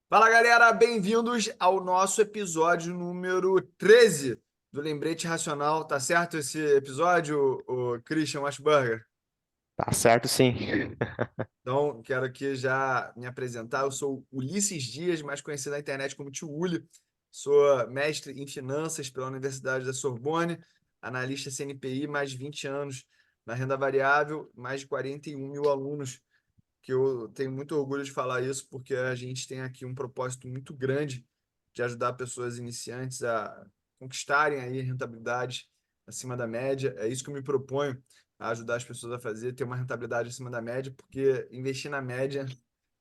Fala galera, bem-vindos ao nosso episódio número 13 do Lembrete Racional. Tá certo esse episódio, o Christian Washburger? Tá certo, sim. Então, quero aqui já me apresentar. Eu sou Ulisses Dias, mais conhecido na internet como Tio Uli. Sou mestre em finanças pela Universidade da Sorbonne, analista CNPI, mais de 20 anos na renda variável, mais de 41 mil alunos, que eu tenho muito orgulho de falar isso, porque a gente tem aqui um propósito muito grande de ajudar pessoas iniciantes a conquistarem aí rentabilidade acima da média. É isso que eu me proponho, a ajudar as pessoas a fazer, ter uma rentabilidade acima da média, porque investir na média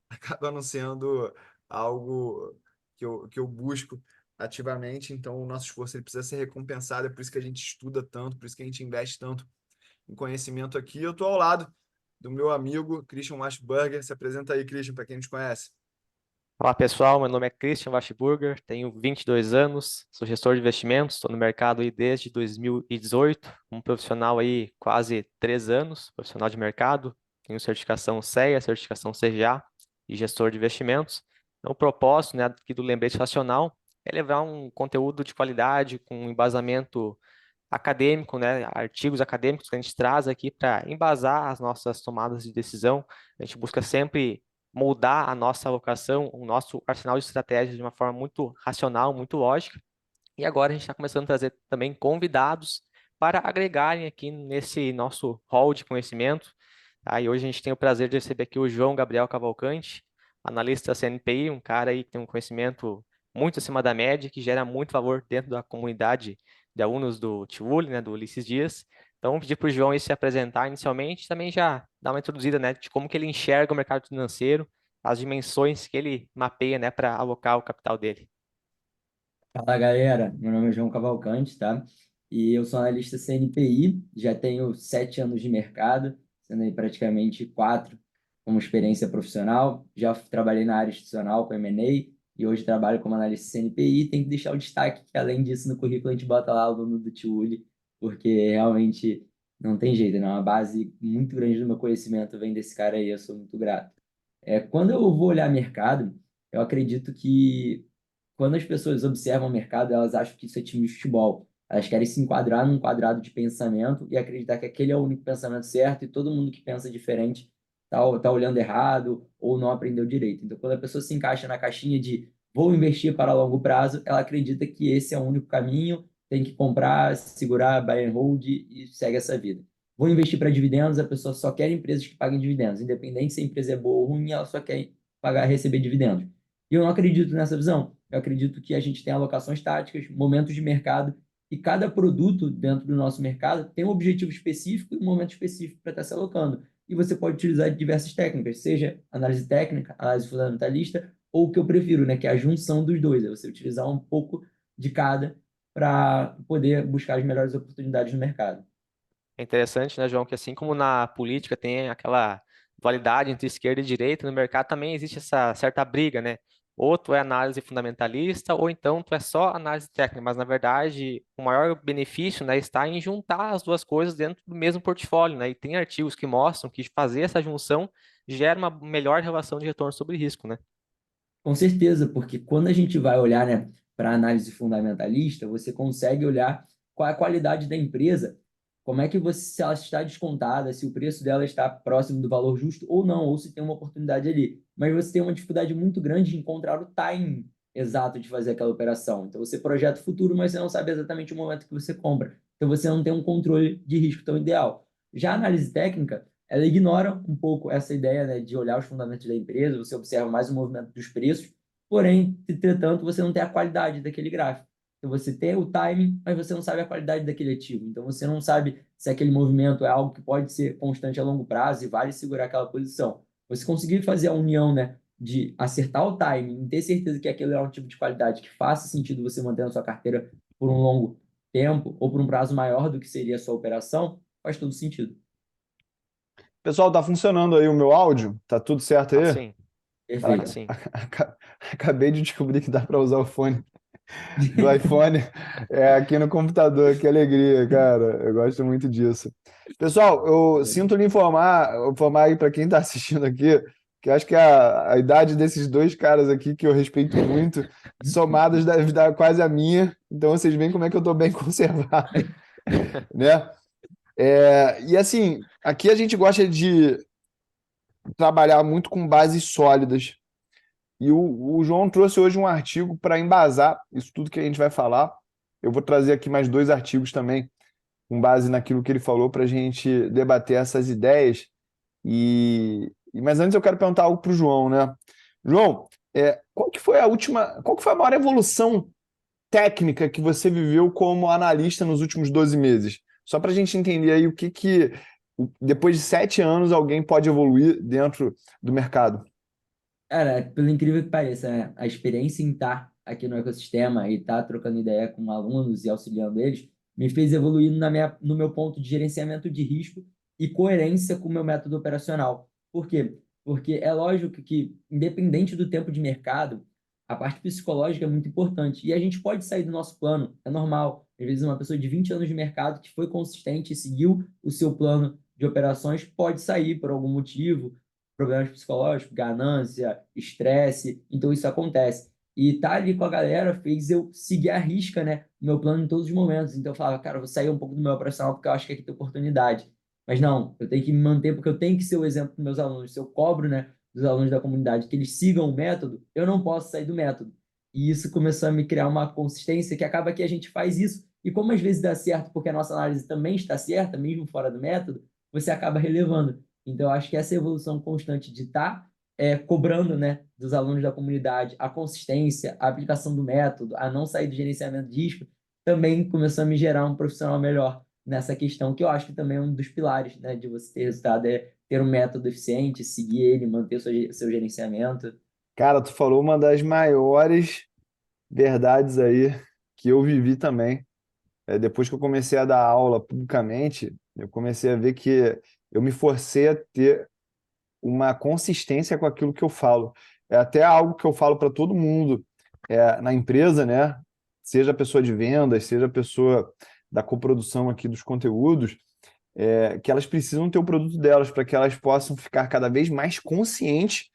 acaba não sendo algo que eu busco ativamente. Então, o nosso esforço ele precisa ser recompensado, é por isso que a gente estuda tanto, por isso que a gente investe tanto em conhecimento aqui. Eu estou ao lado do meu amigo Christian Washburger. Se apresenta aí, Christian, para quem nos conhece. Olá, pessoal. Meu nome é Christian Wachburger, tenho 22 anos, sou gestor de investimentos, estou no mercado aí desde 2018, um profissional aí quase 3 anos, profissional de mercado, tenho certificação CEA, certificação CGA e gestor de investimentos. Então, o propósito, né, aqui do Lembrete Racional é levar um conteúdo de qualidade com um embasamento acadêmico, né, artigos acadêmicos que a gente traz aqui para embasar as nossas tomadas de decisão. A gente busca sempre moldar a nossa alocação, o nosso arsenal de estratégias de uma forma muito racional, muito lógica. E agora a gente está começando a trazer também convidados para agregarem aqui nesse nosso hall de conhecimento. Tá? E hoje a gente tem o prazer de receber aqui o João Gabriel Cavalcante, analista CNPI, um cara aí que tem um conhecimento muito acima da média, que gera muito valor dentro da comunidade de alunos do TIULI, né, do Ulisses Dias. Então, vou pedir para o João aí se apresentar inicialmente, também já dar uma introduzida, né, de como que ele enxerga o mercado financeiro, as dimensões que ele mapeia, né, para alocar o capital dele. Fala galera, meu nome é João Cavalcante, tá? E eu sou analista CNPI, já tenho 7 anos de mercado, sendo aí praticamente quatro como experiência profissional. Já trabalhei na área institucional com M&A e hoje trabalho como analista CNPI. Tem que deixar o destaque que, além disso, no currículo a gente bota lá o aluno do Tiuli, porque realmente não tem jeito, né? Uma base muito grande do meu conhecimento vem desse cara aí, eu sou muito grato. Quando eu vou olhar mercado, eu acredito que quando as pessoas observam o mercado, elas acham que isso é time de futebol. Elas querem se enquadrar num quadrado de pensamento e acreditar que aquele é o único pensamento certo e todo mundo que pensa diferente tá olhando errado ou não aprendeu direito. Então, quando a pessoa se encaixa na caixinha de vou investir para longo prazo, ela acredita que esse é o único caminho, tem que comprar, segurar, buy and hold e segue essa vida. Vou investir para dividendos, a pessoa só quer empresas que paguem dividendos. Independente se a empresa é boa ou ruim, ela só quer pagar, receber dividendos. E eu não acredito nessa visão. Eu acredito que a gente tem alocações táticas, momentos de mercado, e cada produto dentro do nosso mercado tem um objetivo específico e um momento específico para estar se alocando. E você pode utilizar diversas técnicas, seja análise técnica, análise fundamentalista, ou o que eu prefiro, né, que é a junção dos dois, é você utilizar um pouco de cada para poder buscar as melhores oportunidades no mercado. É interessante, né, João, que assim como na política tem aquela dualidade entre esquerda e direita, no mercado também existe essa certa briga, né? Ou tu é análise fundamentalista, ou então tu é só análise técnica, mas na verdade o maior benefício, né, está em juntar as duas coisas dentro do mesmo portfólio, né? E tem artigos que mostram que fazer essa junção gera uma melhor relação de retorno sobre risco, né? Com certeza, porque quando a gente vai olhar, né, para análise fundamentalista, você consegue olhar qual é a qualidade da empresa, como é que você, se ela está descontada, se o preço dela está próximo do valor justo ou não, ou se tem uma oportunidade ali. Mas você tem uma dificuldade muito grande de encontrar o timing exato de fazer aquela operação. Então você projeta o futuro, mas você não sabe exatamente o momento que você compra. Então você não tem um controle de risco tão ideal. Já a análise técnica, ela ignora um pouco essa ideia, né, de olhar os fundamentos da empresa, você observa mais o movimento dos preços, porém, entretanto, você não tem a qualidade daquele gráfico. Então, você tem o timing, mas você não sabe a qualidade daquele ativo. Então, você não sabe se aquele movimento é algo que pode ser constante a longo prazo e vale segurar aquela posição. Você conseguir fazer a união, né, de acertar o timing e ter certeza que aquele é um tipo de qualidade que faça sentido você manter na sua carteira por um longo tempo ou por um prazo maior do que seria a sua operação, faz todo sentido. Pessoal, tá funcionando aí o meu áudio? Tá tudo certo aí? Assim, Caraca, Perfeito. assim. acabei de descobrir que dá para usar o fone do iPhone aqui no computador. Que alegria, cara. Eu gosto muito disso. Pessoal, eu sinto lhe informar aí para quem está assistindo aqui, que eu acho que a idade desses dois caras aqui, que eu respeito muito, somadas deve dar quase a minha. Então vocês veem como é que eu tô bem conservado, né? E assim, aqui a gente gosta de trabalhar muito com bases sólidas. E o João trouxe hoje um artigo para embasar isso tudo que a gente vai falar. Eu vou trazer aqui mais dois artigos também, com base naquilo que ele falou, para a gente debater essas ideias. Mas antes eu quero perguntar algo para o João, né? João, qual que foi a maior evolução técnica que você viveu como analista nos últimos 12 meses? Só para a gente entender aí depois de 7 anos, alguém pode evoluir dentro do mercado. Cara, pelo incrível que pareça, né, a experiência em estar aqui no ecossistema e estar trocando ideia com alunos e auxiliando eles me fez evoluir no meu ponto de gerenciamento de risco e coerência com o meu método operacional. Por quê? Porque é lógico que, independente do tempo de mercado, a parte psicológica é muito importante. E a gente pode sair do nosso plano, é normal. Às vezes, uma pessoa de 20 anos de mercado que foi consistente e seguiu o seu plano de operações pode sair por algum motivo, problemas psicológicos, ganância, estresse, então isso acontece. E estar ali com a galera fez eu seguir à risca, né, o meu plano em todos os momentos. Então eu falava, cara, eu vou sair um pouco do meu operacional porque eu acho que aqui tem oportunidade. Mas não, eu tenho que me manter porque eu tenho que ser o exemplo para meus alunos. Se eu cobro, né, dos alunos da comunidade que eles sigam o método, eu não posso sair do método. E isso começou a me criar uma consistência que acaba que a gente faz isso. E como às vezes dá certo porque a nossa análise também está certa, mesmo fora do método, você acaba relevando. Então, eu acho que essa evolução constante de estar cobrando, né, dos alunos da comunidade a consistência, a aplicação do método, a não sair do gerenciamento de risco, também começou a me gerar um profissional melhor nessa questão, que eu acho que também é um dos pilares, né, de você ter resultado, é ter um método eficiente, seguir ele, manter o seu gerenciamento. Cara, tu falou uma das maiores verdades aí que eu vivi também. Depois que eu comecei a dar aula publicamente, eu comecei a ver que eu me forcei a ter uma consistência com aquilo que eu falo. É até algo que eu falo para todo mundo na empresa, né? Seja a pessoa de vendas, seja a pessoa da coprodução aqui dos conteúdos, que elas precisam ter o produto delas para que elas possam ficar cada vez mais conscientes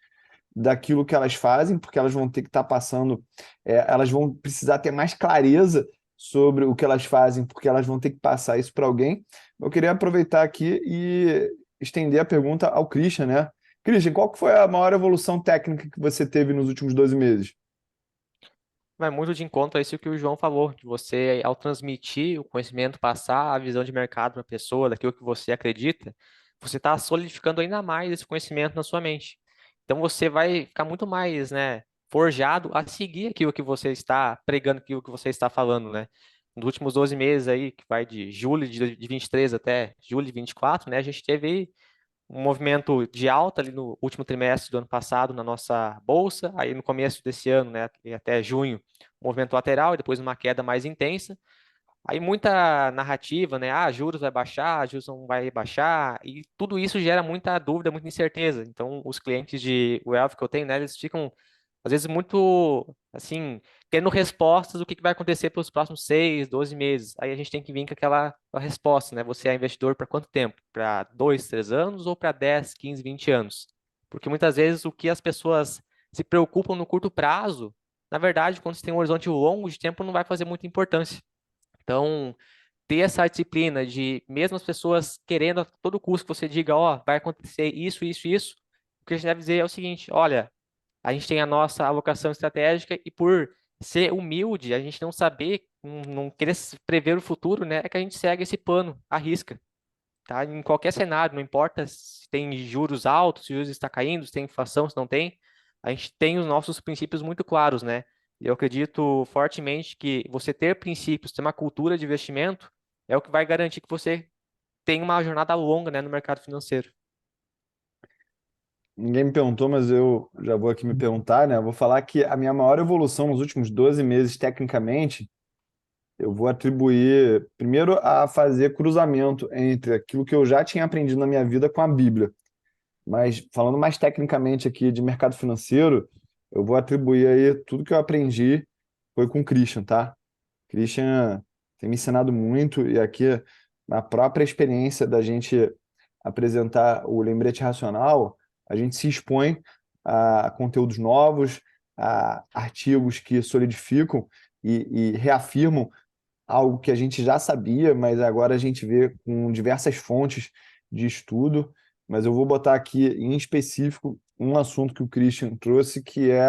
daquilo que elas fazem, porque elas vão ter que estar passando, elas vão precisar ter mais clareza sobre o que elas fazem, porque elas vão ter que passar isso para alguém. Eu queria aproveitar aqui e estender a pergunta ao Christian, né? Christian, qual que foi a maior evolução técnica que você teve nos últimos 12 meses? Vai muito de encontro a isso que o João falou, de você, ao transmitir o conhecimento, passar a visão de mercado para a pessoa, daquilo que você acredita, você está solidificando ainda mais esse conhecimento na sua mente. Então você vai ficar muito mais, né, forjado a seguir aquilo que você está pregando, aquilo que você está falando, né? Nos últimos 12 meses aí, que vai de julho de 23 até julho de 24, né, a gente teve aí um movimento de alta ali no último trimestre do ano passado na nossa bolsa, aí no começo desse ano, né, e até junho, um movimento lateral e depois uma queda mais intensa. Aí muita narrativa, né? Ah, juros vai baixar, juros não vai baixar, e tudo isso gera muita dúvida, muita incerteza. Então, os clientes de wealth que eu tenho, né, eles ficam às vezes muito assim, tendo respostas do que vai acontecer pelos próximos 6, 12 meses. Aí a gente tem que vir com aquela resposta, né? Você é investidor para quanto tempo? Para 2, 3 anos ou para 10, 15, 20 anos? Porque muitas vezes o que as pessoas se preocupam no curto prazo, na verdade, quando você tem um horizonte longo de tempo, não vai fazer muita importância. Então, ter essa disciplina de, mesmo as pessoas querendo a todo custo que você diga, ó, vai acontecer isso, isso, isso, o que a gente deve dizer é o seguinte, olha, a gente tem a nossa alocação estratégica e por ser humilde, a gente não saber, não querer prever o futuro, né, é que a gente segue esse plano, à risca, tá? Em qualquer cenário, não importa se tem juros altos, se o juros está caindo, se tem inflação, se não tem, a gente tem os nossos princípios muito claros, né? E eu acredito fortemente que você ter princípios, ter uma cultura de investimento, é o que vai garantir que você tenha uma jornada longa, né, no mercado financeiro. Ninguém me perguntou, mas eu já vou aqui me perguntar, né? Eu vou falar que a minha maior evolução nos últimos 12 meses, tecnicamente, eu vou atribuir, primeiro, a fazer cruzamento entre aquilo que eu já tinha aprendido na minha vida com a Bíblia. Mas falando mais tecnicamente aqui de mercado financeiro, eu vou atribuir aí tudo que eu aprendi foi com o Christian, tá? Christian tem me ensinado muito e aqui na própria experiência da gente apresentar o lembrete racional, a gente se expõe a conteúdos novos, a artigos que solidificam e reafirmam algo que a gente já sabia, mas agora a gente vê com diversas fontes de estudo. Mas eu vou botar aqui em específico um assunto que o Christian trouxe, que é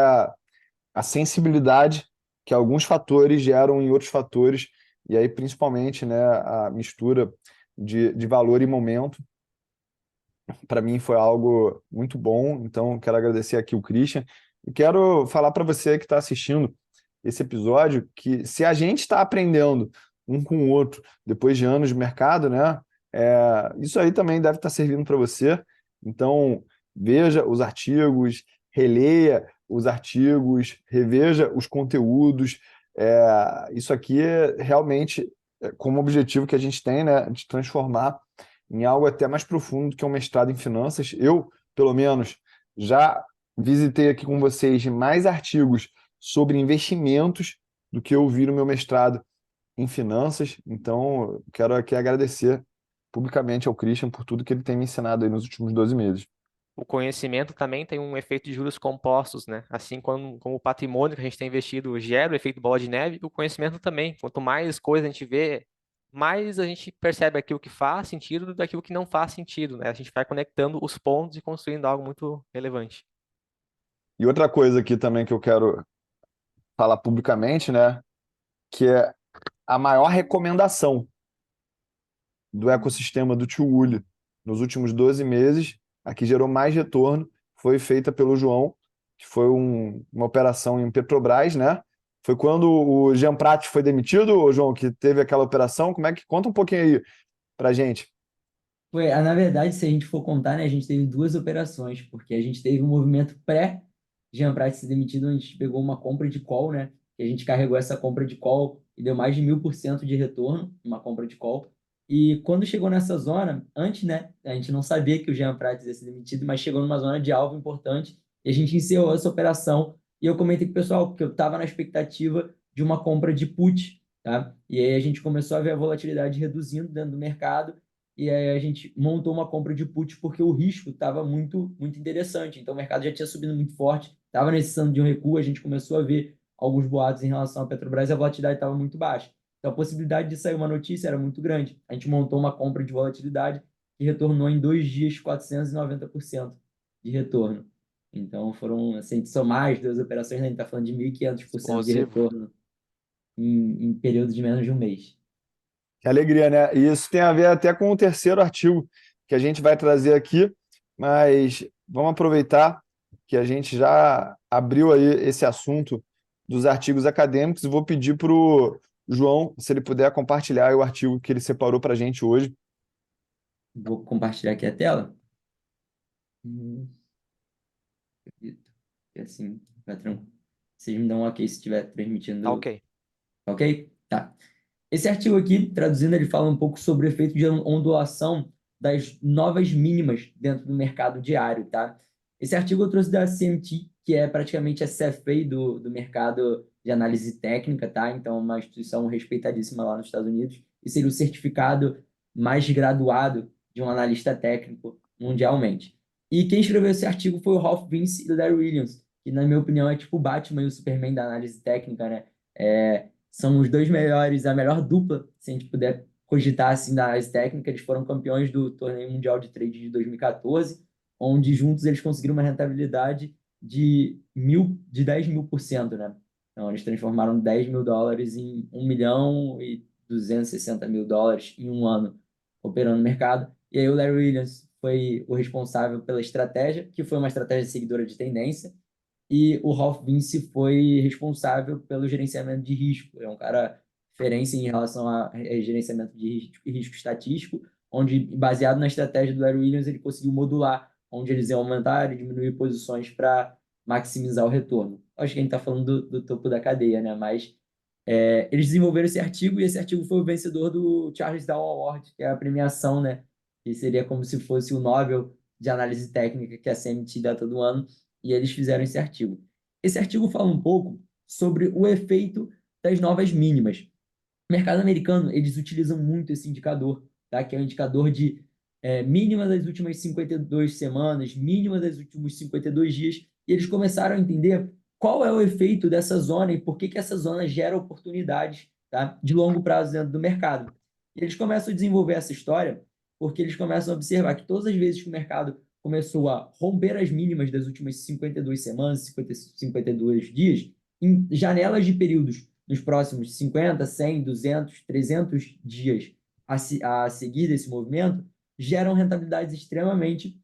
a sensibilidade que alguns fatores geram em outros fatores, e aí principalmente, né, a mistura de valor e momento. Para mim foi algo muito bom, então quero agradecer aqui o Christian e quero falar para você que está assistindo esse episódio que se a gente está aprendendo um com o outro depois de anos de mercado, né, isso aí também deve estar servindo para você. Então veja os artigos, releia os artigos, reveja os conteúdos. Isso aqui é realmente como objetivo que a gente tem, né, de transformar em algo até mais profundo do que um mestrado em finanças. Eu, pelo menos, já visitei aqui com vocês mais artigos sobre investimentos do que eu vi no meu mestrado em finanças. Então, eu quero aqui agradecer publicamente ao Christian por tudo que ele tem me ensinado aí nos últimos 12 meses. O conhecimento também tem um efeito de juros compostos, né? Assim como o patrimônio que a gente tem investido gera o efeito bola de neve, o conhecimento também. Quanto mais coisa a gente vê, mais a gente percebe aquilo que faz sentido daquilo que não faz sentido, né? A gente vai conectando os pontos e construindo algo muito relevante. E outra coisa aqui também que eu quero falar publicamente, né, que é a maior recomendação do ecossistema do Tio Uli nos últimos 12 meses, a que gerou mais retorno, foi feita pelo João, que foi uma operação em Petrobras, né? Foi quando o Jean Prat foi demitido, ô João, que teve aquela operação. Como é que conta um pouquinho aí pra gente? Foi, na verdade, se a gente for contar, né, a gente teve duas operações, porque a gente teve um movimento pré-Jean Prat ser demitido, onde a gente pegou uma compra de call, né? E a gente carregou essa compra de call e deu mais de 1000% de retorno, uma compra de call. E quando chegou nessa zona, antes, né, a gente não sabia que o Jean Prat ia ser demitido, mas chegou numa zona de alvo importante e a gente encerrou essa operação. E eu comentei com o pessoal que eu estava na expectativa de uma compra de put, tá? E aí a gente começou a ver a volatilidade reduzindo dentro do mercado e aí a gente montou uma compra de put porque o risco estava muito interessante. Então o mercado já tinha subido muito forte, estava necessitando de um recuo, a gente começou a ver alguns boatos em relação à Petrobras e a volatilidade estava muito baixa. Então a possibilidade de sair uma notícia era muito grande. A gente montou uma compra de volatilidade que retornou em 2 dias 490% de retorno. Então foram, assim, a gente somar as duas operações, né, a gente está falando de 1.500% de Explosivo. retorno em período de menos de um mês. Que alegria, né? E isso tem a ver até com o terceiro artigo que a gente vai trazer aqui, mas vamos aproveitar que a gente já abriu aí esse assunto dos artigos acadêmicos e vou pedir para o João, se ele puder compartilhar o artigo que ele separou para a gente hoje. Vou compartilhar aqui a tela. Hum, E assim, patrão. Vocês me dão um ok se estiver Tá transmitindo. ok. Ok? Tá. Esse artigo aqui, traduzindo, ele fala um pouco sobre o efeito de ondulação das novas mínimas dentro do mercado diário, tá? Esse artigo eu trouxe da CMT, que é praticamente a CFA do mercado de análise técnica, tá? Então, uma instituição respeitadíssima lá nos Estados Unidos, e seria o certificado mais graduado de um analista técnico mundialmente. E quem escreveu esse artigo foi o Ralph Vince e o Larry Williams, que, na minha opinião, é tipo o Batman e o Superman da análise técnica, né? São os dois melhores, a melhor dupla, se a gente puder cogitar assim da análise técnica. Eles foram campeões do Torneio Mundial de Trade de 2014, onde juntos eles conseguiram uma rentabilidade de 10.000%, né? Então, eles transformaram US$ 10.000 em 1.260.000 em um ano operando no mercado. E aí o Larry Williams foi o responsável pela estratégia, que foi uma estratégia seguidora de tendência, e o Ralph Vince foi responsável pelo gerenciamento de risco. É um cara referência em relação a gerenciamento de risco estatístico, onde, baseado na estratégia do Larry Williams, ele conseguiu modular, onde eles iam aumentar e diminuir posições para maximizar o retorno. Acho que a gente está falando do topo da cadeia, né? Mas eles desenvolveram esse artigo e esse artigo foi o vencedor do Charles Dow Award, que é a premiação, né? Que seria como se fosse o Nobel de análise técnica que a CMT dá todo ano, e eles fizeram esse artigo. Esse artigo fala um pouco sobre o efeito das novas mínimas. No mercado americano, eles utilizam muito esse indicador, tá? Que é o indicador de mínima das últimas 52 semanas, mínima dos últimos 52 dias, e eles começaram a entender qual é o efeito dessa zona e por que que essa zona gera oportunidades, tá, de longo prazo dentro do mercado. E eles começam a desenvolver essa história porque eles começam a observar que todas as vezes que o mercado começou a romper as mínimas das últimas 52 semanas, 52 dias, em janelas de períodos nos próximos 50, 100, 200, 300 dias a seguir desse movimento, geram rentabilidades extremamente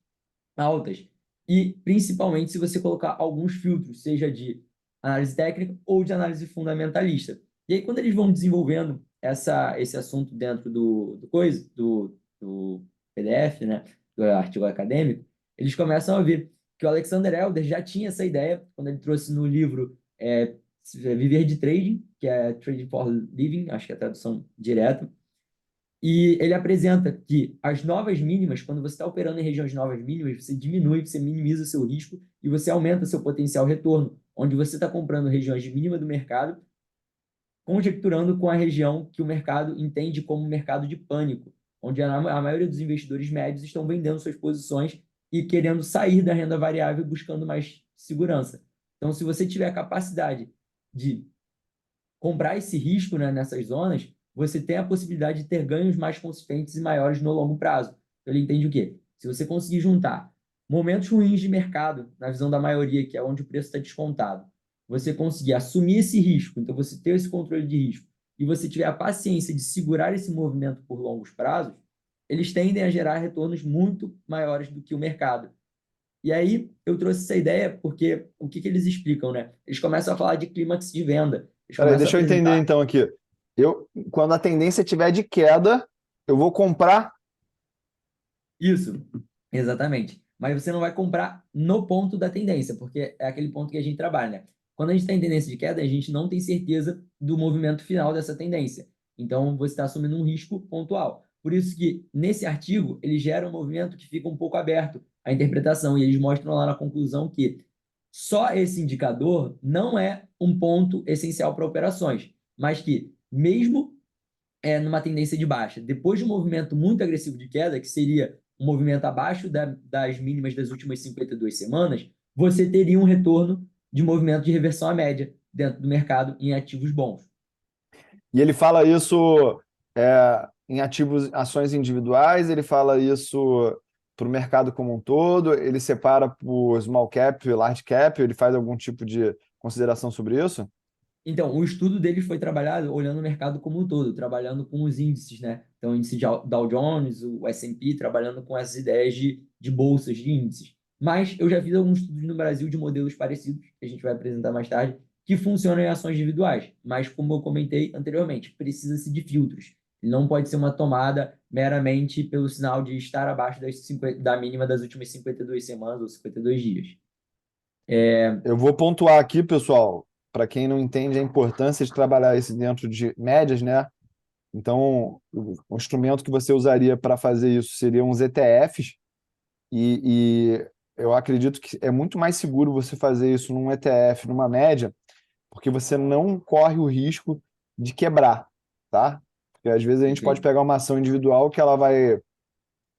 altas. E, principalmente, se você colocar alguns filtros, seja de análise técnica ou de análise fundamentalista. E aí, quando eles vão desenvolvendo esse assunto dentro do PDF, né, do artigo acadêmico, eles começam a ver que o Alexander Elder já tinha essa ideia quando ele trouxe no livro Viver de Trading, que é Trading for Living, acho que é a tradução direta, e ele apresenta que as novas mínimas, quando você está operando em regiões de novas mínimas, você diminui, você minimiza seu risco e você aumenta seu potencial retorno, onde você está comprando regiões de mínima do mercado, conjecturando com a região que o mercado entende como mercado de pânico, onde a maioria dos investidores médios estão vendendo suas posições e querendo sair da renda variável buscando mais segurança. Então, se você tiver a capacidade de comprar esse risco, né, nessas zonas, você tem a possibilidade de ter ganhos mais consistentes e maiores no longo prazo. Então, ele entende o quê? Se você conseguir juntar momentos ruins de mercado, na visão da maioria, que é onde o preço está descontado, você conseguir assumir esse risco, então você ter esse controle de risco, e você tiver a paciência de segurar esse movimento por longos prazos, eles tendem a gerar retornos muito maiores do que o mercado. E aí eu trouxe essa ideia porque o que eles explicam, né? Eles começam a falar de clímax de venda. Eles Peraí, começam a deixa eu entender apresentar então aqui. Quando a tendência tiver de queda, eu vou comprar. isso, exatamente. Mas você não vai comprar no ponto da tendência, porque é aquele ponto que a gente trabalha, né? Quando a gente está em tendência de queda, a gente não tem certeza do movimento final dessa tendência. Então, você está assumindo um risco pontual. Por isso que, nesse artigo, ele gera um movimento que fica um pouco aberto à interpretação, e eles mostram lá na conclusão que só esse indicador não é um ponto essencial para operações, mas que, mesmo numa tendência de baixa, depois de um movimento muito agressivo de queda, que seria um movimento abaixo das mínimas das últimas 52 semanas, você teria um retorno de movimento de reversão à média dentro do mercado em ativos bons. E ele fala isso em ativos, ações individuais, ele fala isso para o mercado como um todo, ele separa por small cap, large cap, ele faz algum tipo de consideração sobre isso? Então, o estudo deles foi trabalhado olhando o mercado como um todo, trabalhando com os índices, né? Então, o índice de Dow Jones, o S&P, trabalhando com essas ideias de bolsas, de índices. Mas eu já fiz alguns estudos no Brasil de modelos parecidos, que a gente vai apresentar mais tarde, que funcionam em ações individuais. Mas, como eu comentei anteriormente, precisa-se de filtros. Não pode ser uma tomada meramente pelo sinal de estar abaixo da mínima das últimas 52 semanas ou 52 dias. Eu vou pontuar aqui, pessoal, para quem não entende a importância de trabalhar isso dentro de médias, né? Então, o instrumento que você usaria para fazer isso seriam os ETFs, e eu acredito que é muito mais seguro você fazer isso num ETF, numa média, porque você não corre o risco de quebrar, tá? Porque às vezes a gente pode Perfeito. pegar uma ação individual que ela vai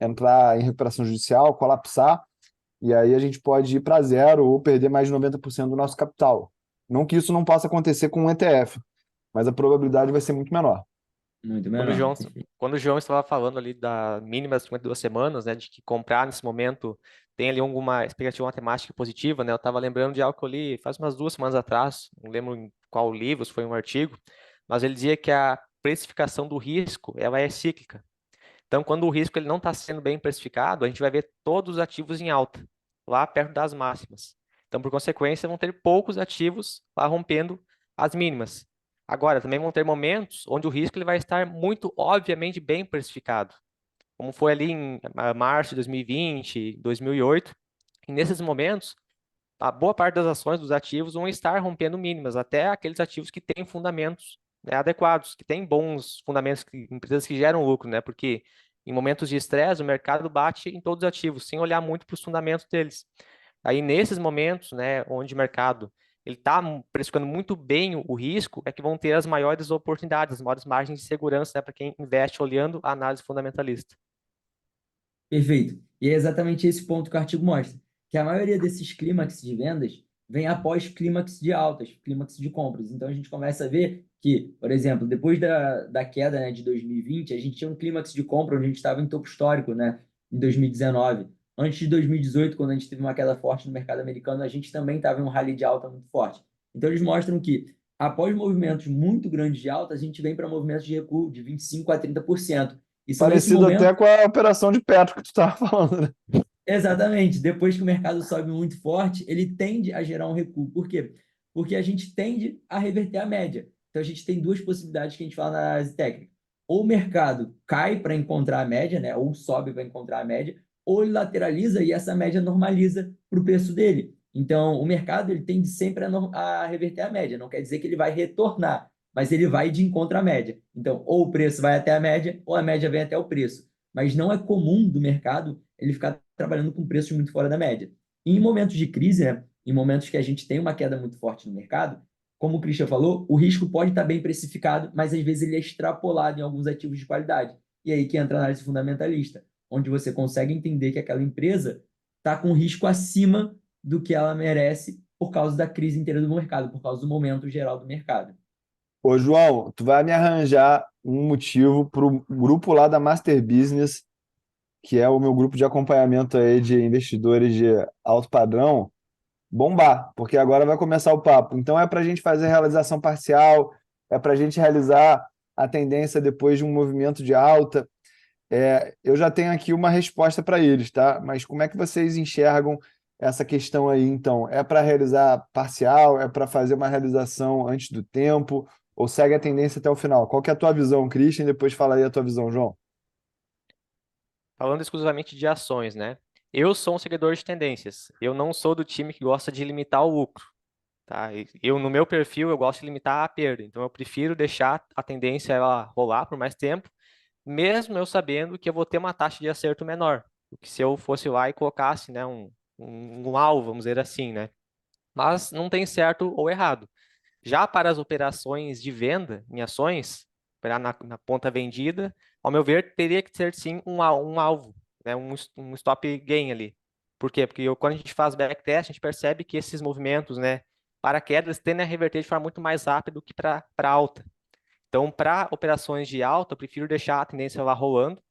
entrar em recuperação judicial, colapsar, e aí a gente pode ir para zero ou perder mais de 90% do nosso capital. Não que isso não possa acontecer com um ETF, mas a probabilidade vai ser muito menor. Muito Quando o menor. João, quando o João estava falando ali da mínima das 52 semanas, né, de que comprar nesse momento tem ali alguma expectativa matemática positiva, né, eu estava lembrando de algo que eu li faz umas 2 semanas atrás, não lembro em qual livro, se foi um artigo, mas ele dizia que a precificação do risco, ela é cíclica. Então, quando o risco ele não está sendo bem precificado, a gente vai ver todos os ativos em alta, lá perto das máximas. Então, por consequência, vão ter poucos ativos lá rompendo as mínimas. Agora, também vão ter momentos onde o risco ele vai estar muito, obviamente, bem precificado, como foi ali em março de 2020, 2008. E nesses momentos, a boa parte das ações dos ativos vão estar rompendo mínimas, até aqueles ativos que têm fundamentos, né, adequados, que têm bons fundamentos, empresas que geram lucro, né? Porque em momentos de estresse, o mercado bate em todos os ativos, sem olhar muito para os fundamentos deles. Aí, nesses momentos, né, onde o mercado ele está precificando muito bem o risco, é que vão ter as maiores oportunidades, as maiores margens de segurança, né, para quem investe olhando a análise fundamentalista. Perfeito. E é exatamente esse ponto que o artigo mostra. que a maioria desses clímax de vendas vem após clímax de altas, clímax de compras. Então, a gente começa a ver que, por exemplo, depois da queda, né, de 2020, a gente tinha um clímax de compra onde a gente estava em topo histórico, né, em 2019. Antes de 2018, quando a gente teve uma queda forte no mercado americano, a gente também estava em um rally de alta muito forte. Então, eles mostram que, após movimentos muito grandes de alta, a gente vem para movimentos de recuo de 25% a 30%. E são esses Parecido até momentos. com a operação de Petro que tu estava falando, né? Exatamente. Depois que o mercado sobe muito forte, ele tende a gerar um recuo. Por quê? Porque a gente tende a reverter a média. Então, a gente tem duas possibilidades que a gente fala na análise técnica. Ou o mercado cai para encontrar a média, né? Ou sobe para encontrar a média, ou ele lateraliza e essa média normaliza para o preço dele. Então, o mercado ele tende sempre a reverter a média. Não quer dizer que ele vai retornar, mas ele vai de encontro à média. Então, ou o preço vai até a média, ou a média vem até o preço. Mas não é comum do mercado ele ficar trabalhando com preços muito fora da média. E em momentos de crise, né, em momentos que a gente tem uma queda muito forte no mercado, como o Christian falou, o risco pode estar bem precificado, mas às vezes ele é extrapolado em alguns ativos de qualidade. E aí que entra a análise fundamentalista, onde você consegue entender que aquela empresa está com risco acima do que ela merece por causa da crise inteira do mercado, por causa do momento geral do mercado. Ô, João, tu vai me arranjar um motivo para o grupo lá da Master Business, que é o meu grupo de acompanhamento aí de investidores de alto padrão, bombar, porque agora vai começar o papo. Então é para a gente fazer realização parcial, é para a gente realizar a tendência depois de um movimento de alta. Eu já tenho aqui uma resposta para eles, tá? Mas como é que vocês enxergam essa questão aí, então? É para realizar parcial? É para fazer uma realização antes do tempo? Ou segue a tendência até o final? Qual que é a tua visão, Christian? Depois fala aí a tua visão, João. Falando exclusivamente de ações, né? Eu sou um seguidor de tendências. Eu não sou do time que gosta de limitar o lucro, tá? No meu perfil, eu gosto de limitar a perda. Então, eu prefiro deixar a tendência ela rolar por mais tempo, mesmo eu sabendo que eu vou ter uma taxa de acerto menor do que se eu fosse lá e colocasse, né, um alvo, vamos dizer assim, né? Mas não tem certo ou errado. Já para as operações de venda em ações, operar na ponta vendida, ao meu ver, teria que ser sim um alvo, né? Um stop gain ali. Por quê? Porque quando a gente faz backtest, a gente percebe que esses movimentos, né, para quedas, tendem a reverter de forma muito mais rápida do que para alta. Então, para operações de alta, eu prefiro deixar a tendência lá rolando.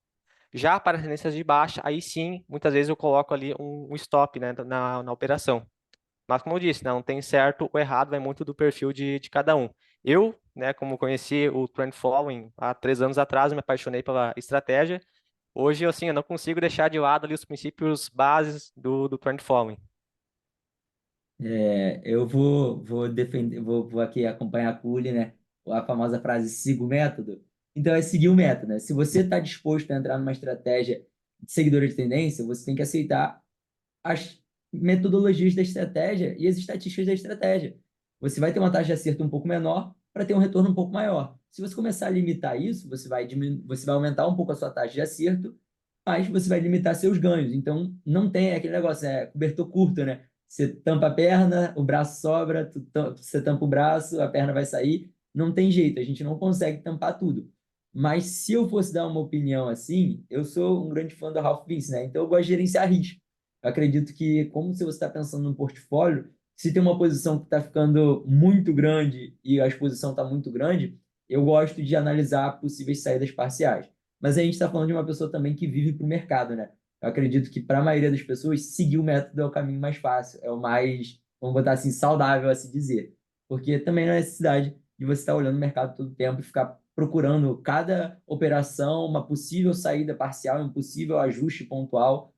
Já para tendências de baixa, aí sim, muitas vezes eu coloco ali um stop, né, na operação. Mas, como eu disse, né, não tem certo ou errado, vai muito do perfil de cada um. Eu, né, como conheci o Trend Following há 3 anos atrás, me apaixonei pela estratégia. Hoje, assim, eu não consigo deixar de lado ali os princípios bases do Trend Following. Eu vou defender, vou aqui acompanhar a Culi, né? A famosa frase siga o método. Então é seguir o método, né? Se você está disposto a entrar numa estratégia de seguidora de tendência, você tem que aceitar as metodologias da estratégia e as estatísticas da estratégia. Você vai ter uma taxa de acerto um pouco menor para ter um retorno um pouco maior. Se você começar a limitar isso, você vai aumentar um pouco a sua taxa de acerto, mas você vai limitar seus ganhos. Então, não tem aquele negócio, cobertor curto, né? Você tampa a perna, o braço sobra, você tampa o braço, a perna vai sair. Não tem jeito, a gente não consegue tampar tudo. Mas se eu fosse dar uma opinião assim, eu sou um grande fã do Ralph Vince, né? Então eu gosto de gerenciar risco. Eu acredito que, como se você está pensando num portfólio, se tem uma posição que está ficando muito grande e a exposição está muito grande, eu gosto de analisar possíveis saídas parciais. Mas a gente está falando de uma pessoa também que vive para o mercado, né? Eu acredito que para a maioria das pessoas, seguir o método é o caminho mais fácil, é o mais, vamos botar assim, saudável a se dizer. Porque também não é necessidade de você estar olhando o mercado todo o tempo e ficar procurando cada operação, uma possível saída parcial, um possível ajuste pontual.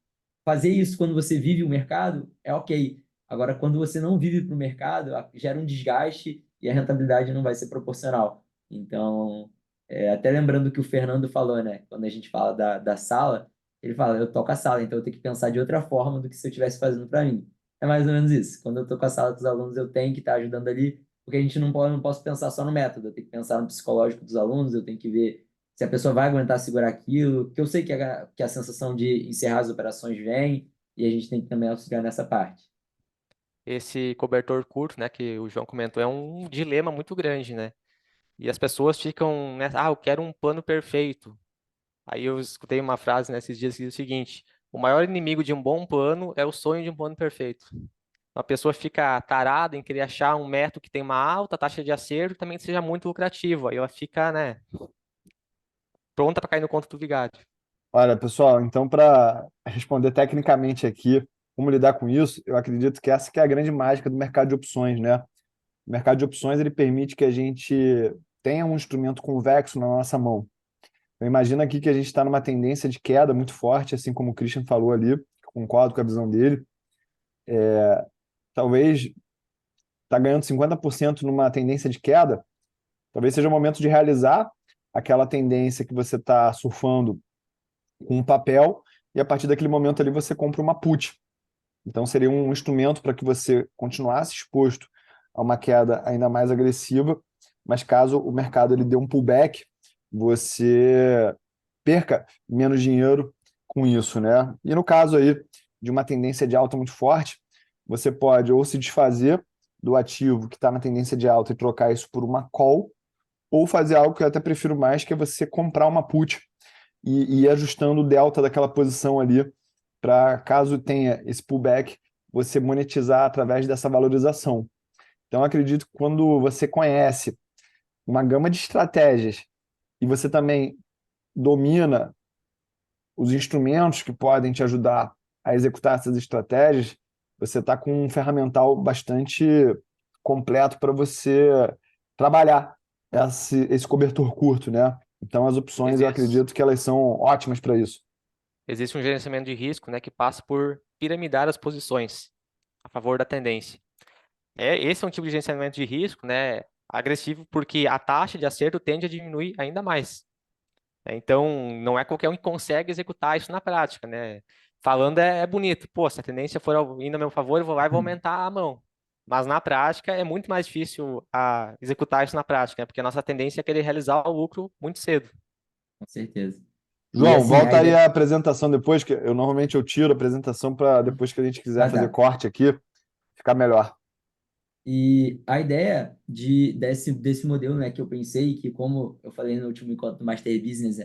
Fazer isso quando você vive o mercado é ok. Agora, quando você não vive para o mercado, gera um desgaste e a rentabilidade não vai ser proporcional. Então, até lembrando que o Fernando falou, né? Quando a gente fala da sala, ele fala, eu toco a sala, então eu tenho que pensar de outra forma do que se eu estivesse fazendo para mim. É mais ou menos isso. Quando eu estou com a sala com os alunos, eu tenho que estar ajudando ali, porque a gente não posso pensar só no método, eu tenho que pensar no psicológico dos alunos, eu tenho que ver se a pessoa vai aguentar segurar aquilo, porque eu sei que a sensação de encerrar as operações vem, e a gente tem que também auxiliar nessa parte. Esse cobertor curto, né, que o João comentou, é um dilema muito grande, né? E as pessoas ficam, né, eu quero um plano perfeito. Aí eu escutei uma frase nesses dias que diz o seguinte: o maior inimigo de um bom plano é o sonho de um plano perfeito. A pessoa fica tarada em querer achar um método que tem uma alta taxa de acerto e também seja muito lucrativo. Aí ela fica, né, pronta para cair no conto do vigário. Olha, pessoal, então para responder tecnicamente aqui como lidar com isso, eu acredito que essa que é a grande mágica do mercado de opções, né? O mercado de opções ele permite que a gente tenha um instrumento convexo na nossa mão. Então, imagina aqui que a gente está numa tendência de queda muito forte, assim como o Christian falou ali, concordo com a visão dele. Talvez está ganhando 50% numa tendência de queda, talvez seja o momento de realizar aquela tendência que você está surfando com um papel e a partir daquele momento ali você compra uma put. Então seria um instrumento para que você continuasse exposto a uma queda ainda mais agressiva, mas caso o mercado ele dê um pullback, você perca menos dinheiro com isso, né? E no caso aí de uma tendência de alta muito forte, você pode ou se desfazer do ativo que está na tendência de alta e trocar isso por uma call, ou fazer algo que eu até prefiro mais, que é você comprar uma put e ir ajustando o delta daquela posição ali para, caso tenha esse pullback, você monetizar através dessa valorização. Então, eu acredito que quando você conhece uma gama de estratégias e você também domina os instrumentos que podem te ajudar a executar essas estratégias, você está com um ferramental bastante completo para você trabalhar esse cobertor curto, né? Então, as opções, eu Existe, acredito que elas são ótimas para isso. existe um gerenciamento de risco, né, que passa por piramidar as posições a favor da tendência. Esse é um tipo de gerenciamento de risco, né, agressivo, porque a taxa de acerto tende a diminuir ainda mais. Então, não é qualquer um que consegue executar isso na prática, né? Falando é bonito. Pô, se a tendência for indo a meu favor, eu vou lá e vou aumentar a mão. Mas na prática é muito mais difícil executar isso na prática, né? Porque a nossa tendência é querer realizar o lucro muito cedo. Com certeza. E João, assim, a volta aí ideia. a apresentação depois, que eu normalmente eu tiro a apresentação para depois que a gente quiser Ah, fazer tá. corte aqui, ficar melhor. E a ideia desse modelo, né, que eu pensei, que como eu falei no último encontro do Master Business,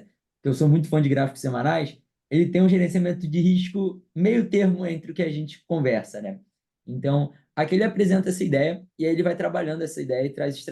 que eu sou muito fã de gráficos semanais, ele tem um gerenciamento de risco meio termo entre o que a gente conversa, né? Então, aqui ele apresenta essa ideia e aí ele vai trabalhando essa ideia e traz,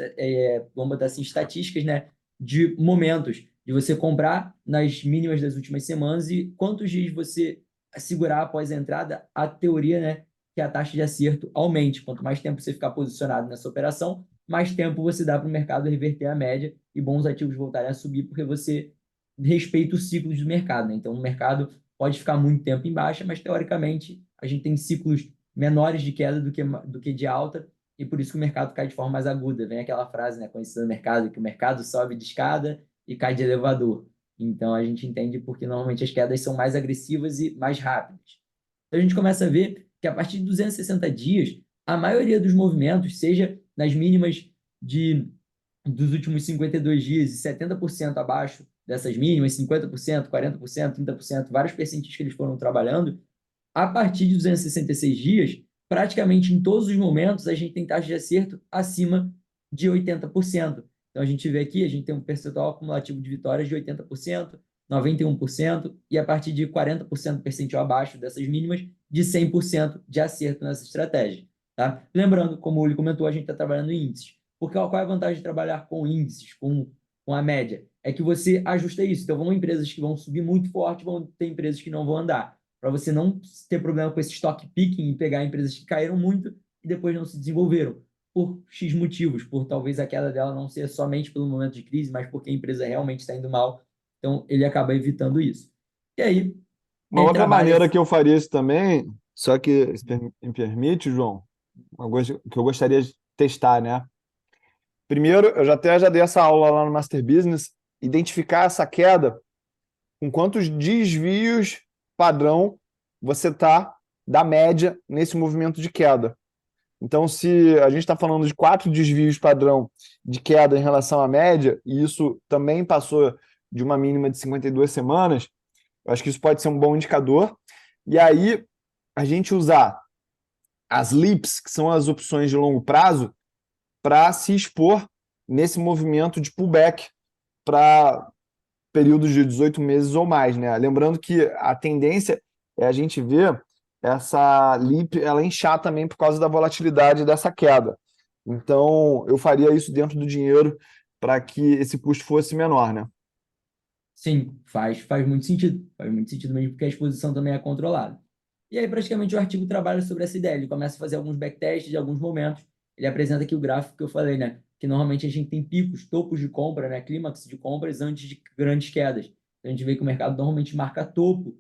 vamos botar assim, estatísticas, né, de momentos de você comprar nas mínimas das últimas semanas e quantos dias você segurar após a entrada, a teoria, né, que a taxa de acerto aumente. Quanto mais tempo você ficar posicionado nessa operação, mais tempo você dá para o mercado reverter a média e bons ativos voltarem a subir, porque você respeita os ciclos do mercado, né? Então, o mercado pode ficar muito tempo em baixa, mas teoricamente a gente tem ciclos menores de queda do que de alta, e por isso que o mercado cai de forma mais aguda. Vem aquela frase, né, conhecida no mercado, que o mercado sobe de escada e cai de elevador. Então, a gente entende porque normalmente as quedas são mais agressivas e mais rápidas. Então, a gente começa a ver que a partir de 260 dias, a maioria dos movimentos, seja nas mínimas dos últimos 52 dias e 70% abaixo dessas mínimas, 50%, 40%, 30%, vários percentis que eles foram trabalhando, a partir de 266 dias, praticamente em todos os momentos, a gente tem taxa de acerto acima de 80%. Então, a gente vê aqui, a gente tem um percentual acumulativo de vitórias de 80%, 91%, e a partir de 40% percentual abaixo dessas mínimas, de 100% de acerto nessa estratégia. Tá? Lembrando, como o Uli comentou, a gente está trabalhando em índices. Porque qual é a vantagem de trabalhar com índices, com a média? É que você ajusta isso. Então, vão ter empresas que vão subir muito forte, vão ter empresas que não vão andar para você não ter problema com esse stock picking e pegar empresas que caíram muito e depois não se desenvolveram, por X motivos, por talvez a queda dela não ser somente pelo momento de crise, mas porque a empresa realmente está indo mal. Então, ele acaba evitando isso. E aí, Uma ele outra trabalha... maneira que eu faria isso também, só que se me permite, João, uma coisa que eu gostaria de testar, né? Primeiro, eu já dei essa aula lá no Master Business, identificar essa queda com quantos desvios padrão você tá da média nesse movimento de queda. Então, se a gente está falando de 4 desvios padrão de queda em relação à média, e isso também passou de uma mínima de 52 semanas, eu acho que isso pode ser um bom indicador. E aí, a gente usar as LIPs, que são as opções de longo prazo, para se expor nesse movimento de pullback para períodos de 18 meses ou mais, né? Lembrando que a tendência a gente vê essa LIP ela inchar também por causa da volatilidade dessa queda. Então, eu faria isso dentro do dinheiro para que esse custo fosse menor, né? Sim, faz muito sentido. Faz muito sentido mesmo, porque a exposição também é controlada. E aí, praticamente, o artigo trabalha sobre essa ideia. Ele começa a fazer alguns backtests de alguns momentos. Ele apresenta aqui o gráfico que eu falei, né? Que normalmente a gente tem picos, topos de compra, né? Clímax de compras antes de grandes quedas. A gente vê que o mercado normalmente marca topo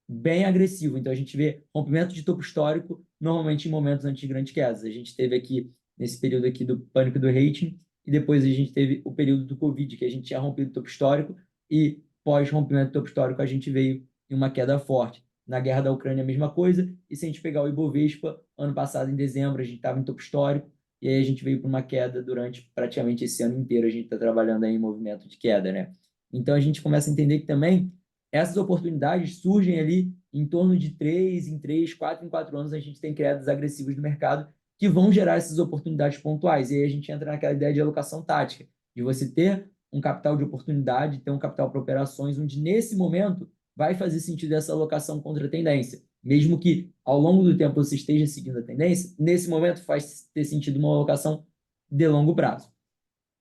bem agressivo. Então, a gente vê rompimento de topo histórico normalmente em momentos antes de grandes quedas. A gente teve aqui, nesse período aqui do pânico do rating, e depois a gente teve o período do Covid, que a gente tinha rompido o topo histórico, e pós-rompimento do topo histórico a gente veio em uma queda forte. Na guerra da Ucrânia, a mesma coisa, e se a gente pegar o Ibovespa, ano passado, em dezembro, a gente estava em topo histórico, e aí a gente veio para uma queda durante praticamente esse ano inteiro, a gente está trabalhando aí em movimento de queda, né? Então, a gente começa a entender que também essas oportunidades surgem ali em torno de 3 em 3, 4 em 4 anos, a gente tem quedas agressivas no mercado que vão gerar essas oportunidades pontuais. E aí a gente entra naquela ideia de alocação tática, de você ter um capital de oportunidade, ter um capital para operações, onde nesse momento vai fazer sentido essa alocação contra a tendência. Mesmo que ao longo do tempo você esteja seguindo a tendência, nesse momento faz ter sentido uma alocação de longo prazo.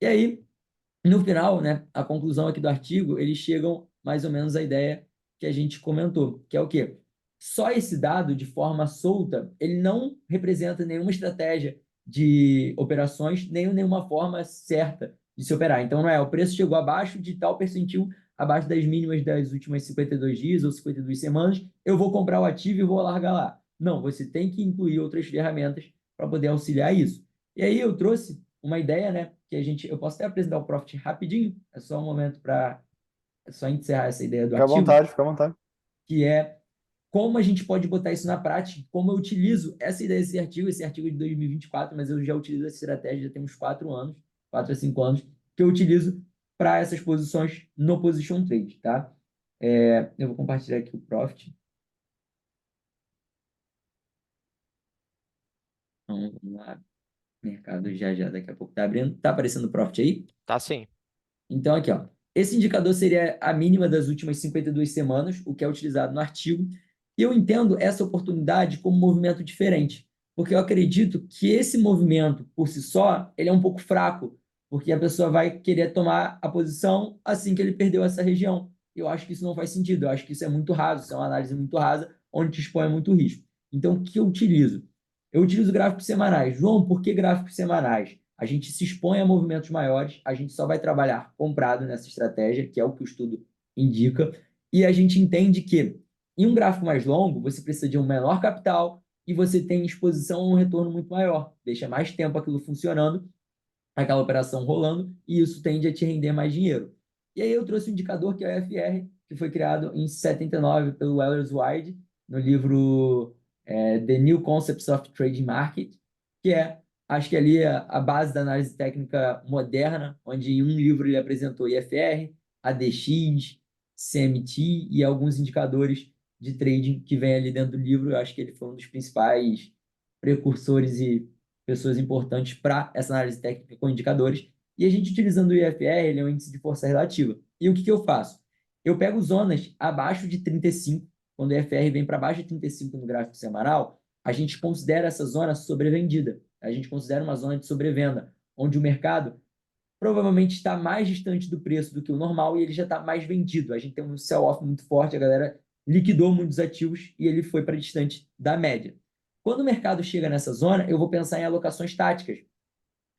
E aí, no final, né, a conclusão aqui do artigo, eles chegam mais ou menos à ideia que a gente comentou, que é o quê? Só esse dado, de forma solta, ele não representa nenhuma estratégia de operações, nem nenhuma forma certa de se operar. Então, não é o preço chegou abaixo de tal percentil, abaixo das mínimas das últimas 52 dias ou 52 semanas, eu vou comprar o ativo e vou largar lá. Não, você tem que incluir outras ferramentas para poder auxiliar isso. E aí eu trouxe uma ideia, né, que eu posso até apresentar o Profit rapidinho, é só um momento para só encerrar essa ideia do Fica à artigo, vontade, fica à vontade. que é como a gente pode botar isso na prática, como eu utilizo essa ideia desse artigo, esse artigo é de 2024, mas eu já utilizo essa estratégia já tem uns 4 anos, 4 a 5 anos, que eu utilizo para essas posições no Position Trade, tá? Eu vou compartilhar aqui o Profit. Então, vamos lá. Mercado já, daqui a pouco tá abrindo. Tá aparecendo o Profit aí? Tá sim. Então, aqui, ó. Esse indicador seria a mínima das últimas 52 semanas, o que é utilizado no artigo. E eu entendo essa oportunidade como um movimento diferente, porque eu acredito que esse movimento, por si só, ele é um pouco fraco, porque a pessoa vai querer tomar a posição assim que ele perdeu essa região. Eu acho que isso não faz sentido, eu acho que isso é muito raso, isso é uma análise muito rasa, onde te expõe muito risco. Então, o que eu utilizo? Eu utilizo gráficos semanais. João, por que gráficos semanais? A gente se expõe a movimentos maiores, a gente só vai trabalhar comprado nessa estratégia, que é o que o estudo indica, e a gente entende que em um gráfico mais longo, você precisa de um menor capital e você tem exposição a um retorno muito maior, deixa mais tempo aquilo funcionando, aquela operação rolando, e isso tende a te render mais dinheiro. E aí eu trouxe um indicador que é o FR, que foi criado em 79 pelo Wellers Wide, no livro The New Concepts of Trading Market, que é, acho que ali a base da análise técnica moderna, onde em um livro ele apresentou IFR, ADX, CMT e alguns indicadores de trading que vem ali dentro do livro. Eu acho que ele foi um dos principais precursores e pessoas importantes para essa análise técnica com indicadores. E a gente utilizando o IFR, ele é um índice de força relativa. E o que eu faço? Eu pego zonas abaixo de 35, quando o IFR vem para baixo de 35 no gráfico semanal, a gente considera essa zona sobrevendida. A gente considera uma zona de sobrevenda, onde o mercado provavelmente está mais distante do preço do que o normal e ele já está mais vendido. A gente tem um sell-off muito forte, a galera liquidou muitos ativos e ele foi para distante da média. Quando o mercado chega nessa zona, eu vou pensar em alocações táticas.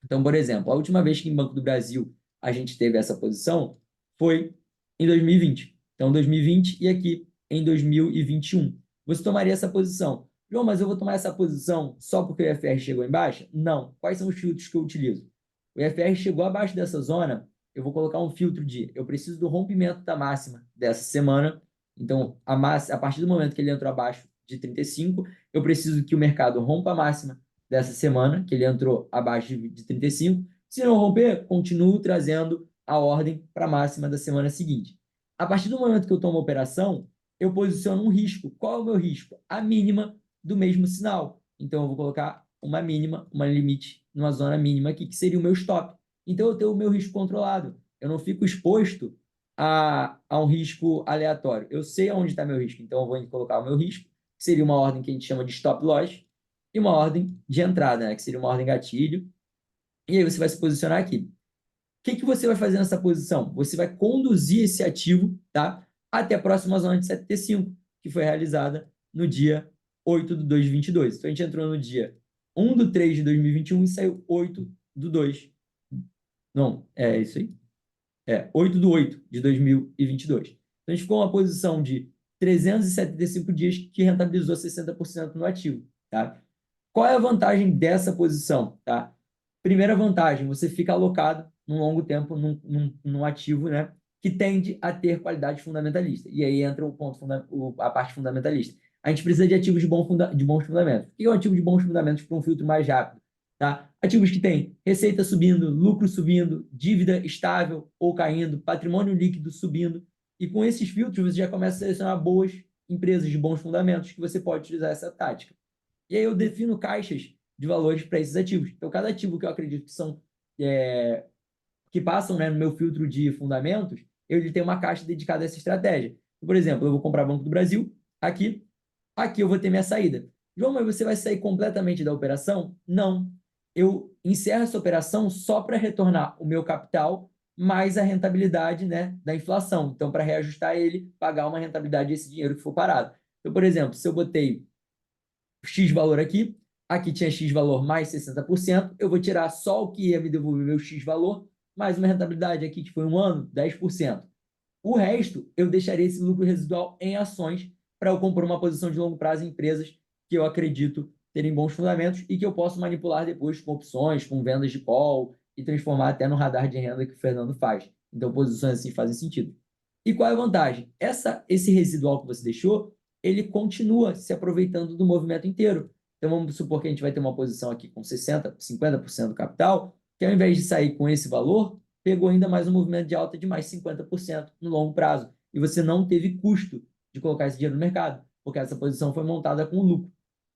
Então, por exemplo, a última vez que em Banco do Brasil a gente teve essa posição foi em 2020. Então, 2020 e aqui em 2021. Você tomaria essa posição. João, mas eu vou tomar essa posição só porque o IFR chegou em baixa? Não. Quais são os filtros que eu utilizo? O IFR chegou abaixo dessa zona, eu vou colocar um filtro de eu preciso do rompimento da máxima dessa semana. Então, a partir do momento que ele entrou abaixo de 35, eu preciso que o mercado rompa a máxima dessa semana, que ele entrou abaixo de 35. Se não romper, continuo trazendo a ordem para a máxima da semana seguinte. A partir do momento que eu tomo a operação, eu posiciono um risco. Qual é o meu risco? A mínima do mesmo sinal. Então, eu vou colocar uma mínima, uma limite numa zona mínima aqui, que seria o meu stop. Então, eu tenho o meu risco controlado. Eu não fico exposto a um risco aleatório. Eu sei onde está meu risco, então eu vou colocar o meu risco, que seria uma ordem que a gente chama de stop loss, e uma ordem de entrada, né, que seria uma ordem gatilho. E aí você vai se posicionar aqui. O que você vai fazer nessa posição? Você vai conduzir esse ativo, tá, até a próxima zona de 75, que foi realizada no dia 8 de 2 de 22. Então, a gente entrou no dia 1 de 3 de 2021 e saiu 8 de 2. Não, é isso aí. 8 de 8 de 2022. Então, a gente ficou uma posição de 375 dias que rentabilizou 60% no ativo, tá? Qual é a vantagem dessa posição, tá? Primeira vantagem, você fica alocado num longo tempo num ativo, né, que tende a ter qualidade fundamentalista. E aí entra a parte fundamentalista. A gente precisa de ativos de bons fundamentos. O que é um ativo de bons fundamentos para um filtro mais rápido? Tá? Ativos que têm receita subindo, lucro subindo, dívida estável ou caindo, patrimônio líquido subindo. E com esses filtros, você já começa a selecionar boas empresas de bons fundamentos que você pode utilizar essa tática. E aí eu defino caixas de valores para esses ativos. Então, cada ativo que eu acredito que são que passam, né, no meu filtro de fundamentos, ele tem uma caixa dedicada a essa estratégia. Por exemplo, eu vou comprar Banco do Brasil, aqui eu vou ter minha saída. João, mas você vai sair completamente da operação? Não. Eu encerro essa operação só para retornar o meu capital mais a rentabilidade, né, da inflação. Então, para reajustar ele, pagar uma rentabilidade desse dinheiro que for parado. Então, por exemplo, se eu botei X valor aqui tinha X valor mais 60%, eu vou tirar só o que ia me devolver o X valor, mais uma rentabilidade aqui que foi um ano, 10%. O resto, eu deixaria esse lucro residual em ações para eu comprar uma posição de longo prazo em empresas que eu acredito terem bons fundamentos e que eu posso manipular depois com opções, com vendas de call e transformar até no radar de renda que o Fernando faz. Então, posições assim fazem sentido. E qual é a vantagem? Esse residual que você deixou, ele continua se aproveitando do movimento inteiro. Então, vamos supor que a gente vai ter uma posição aqui com 60%, 50% do capital, que ao invés de sair com esse valor, pegou ainda mais um movimento de alta de mais 50% no longo prazo. E você não teve custo de colocar esse dinheiro no mercado, porque essa posição foi montada com lucro.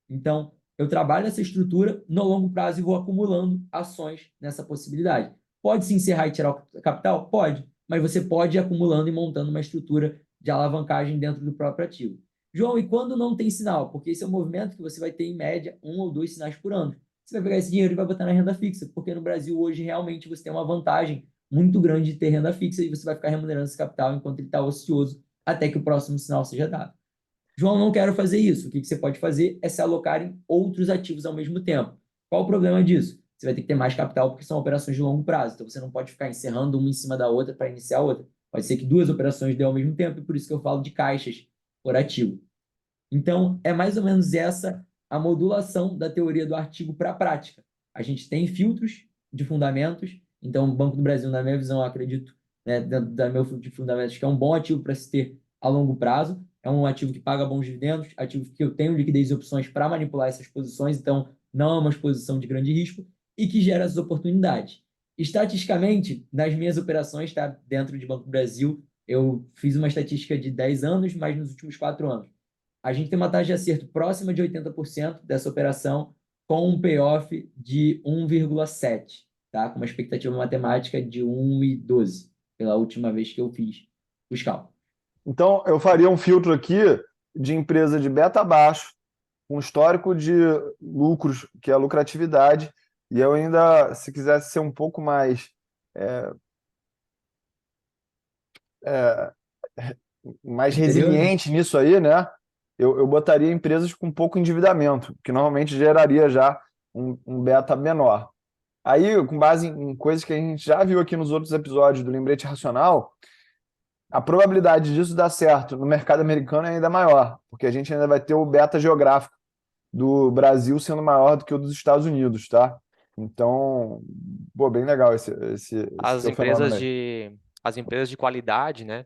Então, eu trabalho essa estrutura no longo prazo e vou acumulando ações nessa possibilidade. Pode se encerrar e tirar o capital? Pode, mas você pode ir acumulando e montando uma estrutura de alavancagem dentro do próprio ativo. João, e quando não tem sinal? Porque esse é um movimento que você vai ter, em média, 1 ou 2 sinais por ano. Você vai pegar esse dinheiro e vai botar na renda fixa, porque no Brasil hoje realmente você tem uma vantagem muito grande de ter renda fixa e você vai ficar remunerando esse capital enquanto ele está ocioso até que o próximo sinal seja dado. João, não quero fazer isso. O que você pode fazer é se alocar em outros ativos ao mesmo tempo. Qual o problema disso? Você vai ter que ter mais capital porque são operações de longo prazo. Então, você não pode ficar encerrando uma em cima da outra para iniciar outra. Pode ser que duas operações dêem ao mesmo tempo e por isso que eu falo de caixas por ativo. Então, é mais ou menos essa a modulação da teoria do artigo para a prática. A gente tem filtros de fundamentos. Então, o Banco do Brasil, na minha visão, eu acredito, né, dentro da meu filtro de fundamentos, que é um bom ativo para se ter a longo prazo. É um ativo que paga bons dividendos, ativo que eu tenho liquidez e opções para manipular essas posições, então não é uma exposição de grande risco e que gera essas oportunidades. Estatisticamente, nas minhas operações, tá, dentro de Banco do Brasil, eu fiz uma estatística de 10 anos, mas nos últimos 4 anos. A gente tem uma taxa de acerto próxima de 80% dessa operação, com um payoff de 1,7, tá? Com uma expectativa matemática de 1,12, pela última vez que eu fiz os cálculos. Então, eu faria um filtro aqui de empresa de beta baixo, com histórico de lucros, que é a lucratividade, e eu ainda, se quisesse ser um pouco mais mais Misterioso? resiliente nisso aí, né? Eu botaria empresas com pouco endividamento, que normalmente geraria já um beta menor. Aí, com base em coisas que a gente já viu aqui nos outros episódios do Lembrete Racional, a probabilidade disso dar certo no mercado americano é ainda maior, porque a gente ainda vai ter o beta geográfico do Brasil sendo maior do que o dos Estados Unidos, tá? Então, pô, bem legal esse As teu fenômeno empresas aí. de, as empresas de qualidade, né?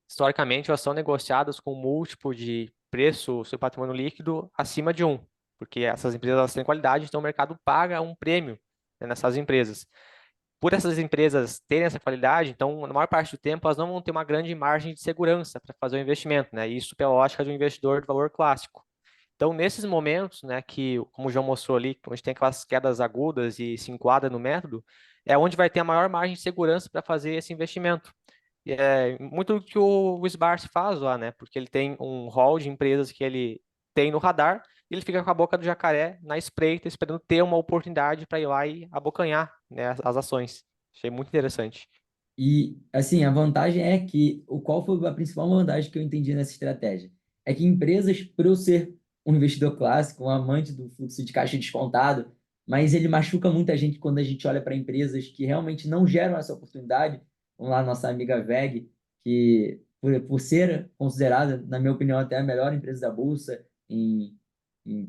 Historicamente, elas são negociadas com um múltiplo de preço sobre patrimônio líquido acima de 1, porque essas empresas elas têm qualidade, então o mercado paga um prêmio, né, nessas empresas. Por essas empresas terem essa qualidade, então, na maior parte do tempo, elas não vão ter uma grande margem de segurança para fazer o investimento, né? Isso pela lógica de um investidor de valor clássico. Então, nesses momentos, né, que, como o João mostrou ali, onde tem aquelas quedas agudas e se enquadra no método, é onde vai ter a maior margem de segurança para fazer esse investimento. E é muito o que o Sbarce faz lá, né? Porque ele tem um hall de empresas que ele tem no radar e ele fica com a boca do jacaré na espreita, esperando ter uma oportunidade para ir lá e abocanhar, né, as ações. Achei muito interessante. E, assim, a vantagem é que, qual foi a principal vantagem que eu entendi nessa estratégia? É que empresas, por eu ser um investidor clássico, um amante do fluxo de caixa descontado, mas ele machuca muita gente quando a gente olha para empresas que realmente não geram essa oportunidade. Vamos lá, nossa amiga VEG, que, por ser considerada, na minha opinião, até a melhor empresa da Bolsa em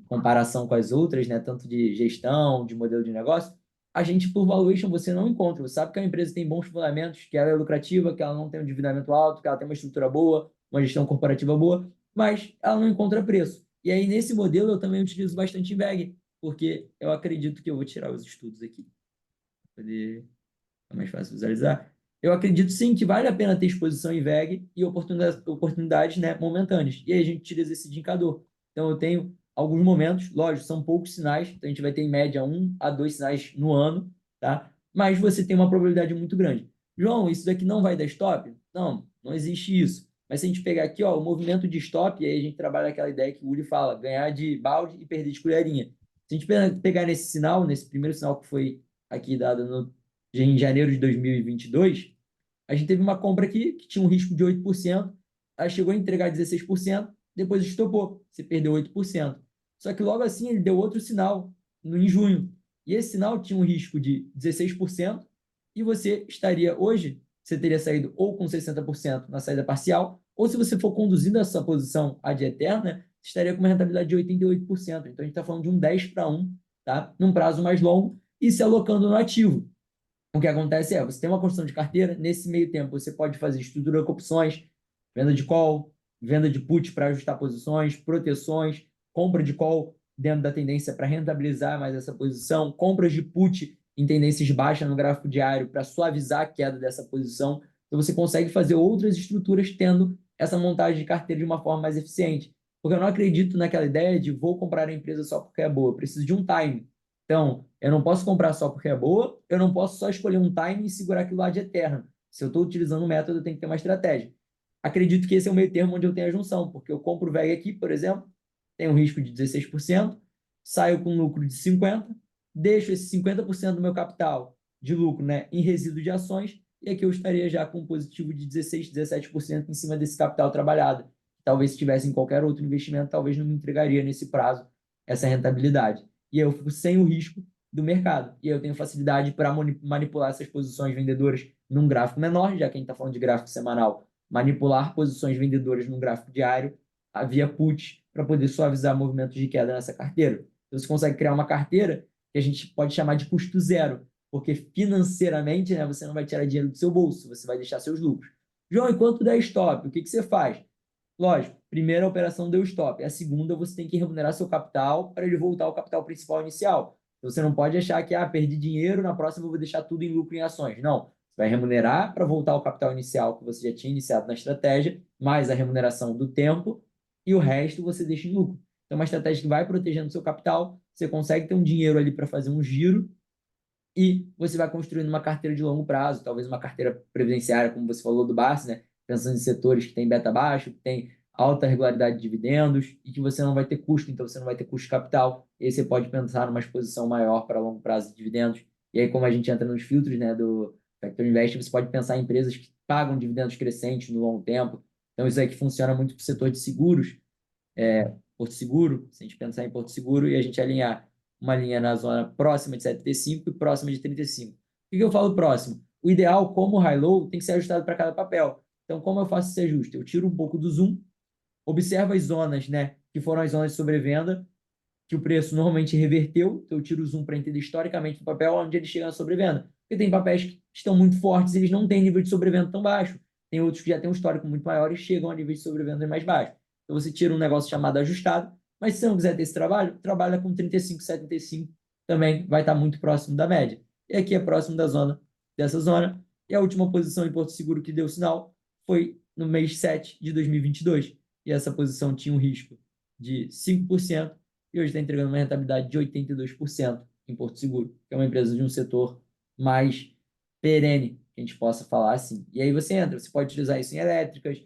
comparação com as outras, né, tanto de gestão, de modelo de negócio, a gente, por valuation, você não encontra. Você sabe que a empresa tem bons fundamentos, que ela é lucrativa, que ela não tem um endividamento alto, que ela tem uma estrutura boa, uma gestão corporativa boa, mas ela não encontra preço. E aí, nesse modelo, eu também utilizo bastante VEG, porque eu acredito que eu vou tirar os estudos aqui, para poder ficar mais fácil visualizar. Eu acredito sim que vale a pena ter exposição em VEG e oportunidades, né, momentâneas. E aí a gente utiliza esse indicador. Então eu tenho alguns momentos, lógico, são poucos sinais, então a gente vai ter em média 1 a 2 sinais no ano, tá? Mas você tem uma probabilidade muito grande. João, isso daqui não vai dar stop? Não, não existe isso. Mas se a gente pegar aqui, ó, o movimento de stop, e aí a gente trabalha aquela ideia que o Uli fala, ganhar de balde e perder de colherinha. Se a gente pegar nesse sinal, nesse primeiro sinal que foi aqui dado em janeiro de 2022, a gente teve uma compra aqui que tinha um risco de 8%, aí chegou a entregar 16%, depois estopou, você perdeu 8%. Só que logo assim ele deu outro sinal em junho, e esse sinal tinha um risco de 16%, e você estaria hoje, você teria saído ou com 60% na saída parcial, ou se você for conduzindo essa posição ad eterna, você estaria com uma rentabilidade de 88%. Então a gente está falando de um 10-1, tá? Num prazo mais longo, e se alocando no ativo. O que acontece é, você tem uma construção de carteira, nesse meio tempo você pode fazer estrutura com opções, venda de call, venda de put para ajustar posições, proteções, compra de call dentro da tendência para rentabilizar mais essa posição, compras de put em tendências baixas no gráfico diário para suavizar a queda dessa posição. Então você consegue fazer outras estruturas tendo essa montagem de carteira de uma forma mais eficiente. Porque eu não acredito naquela ideia de vou comprar a empresa só porque é boa, eu preciso de um time. Então, eu não posso comprar só porque é boa, eu não posso só escolher um time e segurar aquilo lá de eterno. Se eu estou utilizando um método, eu tenho que ter uma estratégia. Acredito que esse é o meio termo onde eu tenho a junção, porque eu compro o VEG aqui, por exemplo, tem um risco de 16%, saio com lucro de 50%, deixo esse 50% do meu capital de lucro, né, em resíduo de ações, e aqui eu estaria já com um positivo de 16, 17% em cima desse capital trabalhado. Talvez se tivesse em qualquer outro investimento, talvez não me entregaria nesse prazo essa rentabilidade. E eu fico sem o risco do mercado. E eu tenho facilidade para manipular essas posições vendedoras num gráfico menor, já que a gente está falando de gráfico semanal, manipular posições vendedoras num gráfico diário, via put, para poder suavizar movimentos de queda nessa carteira. Então, você consegue criar uma carteira que a gente pode chamar de custo zero, porque financeiramente, né, você não vai tirar dinheiro do seu bolso, você vai deixar seus lucros. João, enquanto der stop, o que você faz? Lógico, primeira operação deu stop. A segunda, você tem que remunerar seu capital para ele voltar ao capital principal inicial. Então, você não pode achar que, perdi dinheiro, na próxima eu vou deixar tudo em lucro em ações. Não. Você vai remunerar para voltar ao capital inicial que você já tinha iniciado na estratégia, mais a remuneração do tempo, e o resto você deixa em lucro. Então, é uma estratégia que vai protegendo seu capital, você consegue ter um dinheiro ali para fazer um giro, e você vai construindo uma carteira de longo prazo, talvez uma carteira previdenciária, como você falou do Barça, né? Pensando em setores que têm beta baixo, que têm alta regularidade de dividendos e que você não vai ter custo, então você não vai ter custo de capital. E aí você pode pensar numa exposição maior para longo prazo de dividendos. E aí, como a gente entra nos filtros, né, do Factor Invest, você pode pensar em empresas que pagam dividendos crescentes no longo tempo. Então, isso aí que funciona muito para o setor de seguros, Porto Seguro, se a gente pensar em Porto Seguro e a gente alinhar uma linha na zona próxima de 75 e próxima de 35. O que eu falo próximo? O ideal, como high-low, tem que ser ajustado para cada papel. Então, como eu faço esse ajuste? Eu tiro um pouco do zoom, observo as zonas, né, que foram as zonas de sobrevenda, que o preço normalmente reverteu, então eu tiro o zoom para entender historicamente o papel onde ele chega na sobrevenda. Porque tem papéis que estão muito fortes, eles não têm nível de sobrevenda tão baixo. Tem outros que já têm um histórico muito maior e chegam a nível de sobrevenda mais baixo. Então você tira um negócio chamado ajustado, mas se você não quiser ter esse trabalho, trabalha com 35, 75, também vai estar muito próximo da média. E aqui é próximo da zona, dessa zona. E a última posição em Porto Seguro que deu sinal foi no mês 7 de 2022. E essa posição tinha um risco de 5%, e hoje está entregando uma rentabilidade de 82% em Porto Seguro, que é uma empresa de um setor mais perene, que que a gente possa falar assim. E aí você entra, você pode utilizar isso em elétricas,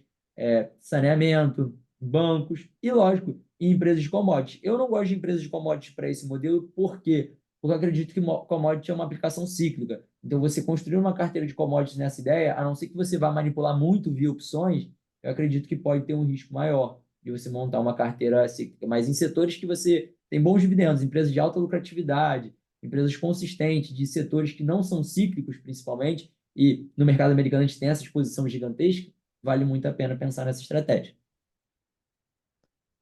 saneamento, bancos e, lógico, em empresas de commodities. Eu não gosto de empresas de commodities para esse modelo, por quê? Porque eu acredito que commodity é uma aplicação cíclica. Então, você construir uma carteira de commodities nessa ideia, a não ser que você vá manipular muito via opções, eu acredito que pode ter um risco maior de você montar uma carteira cíclica. Mas em setores que você tem bons dividendos, empresas de alta lucratividade, empresas consistentes, de setores que não são cíclicos, principalmente, e no mercado americano a gente tem essa exposição gigantesca, vale muito a pena pensar nessa estratégia.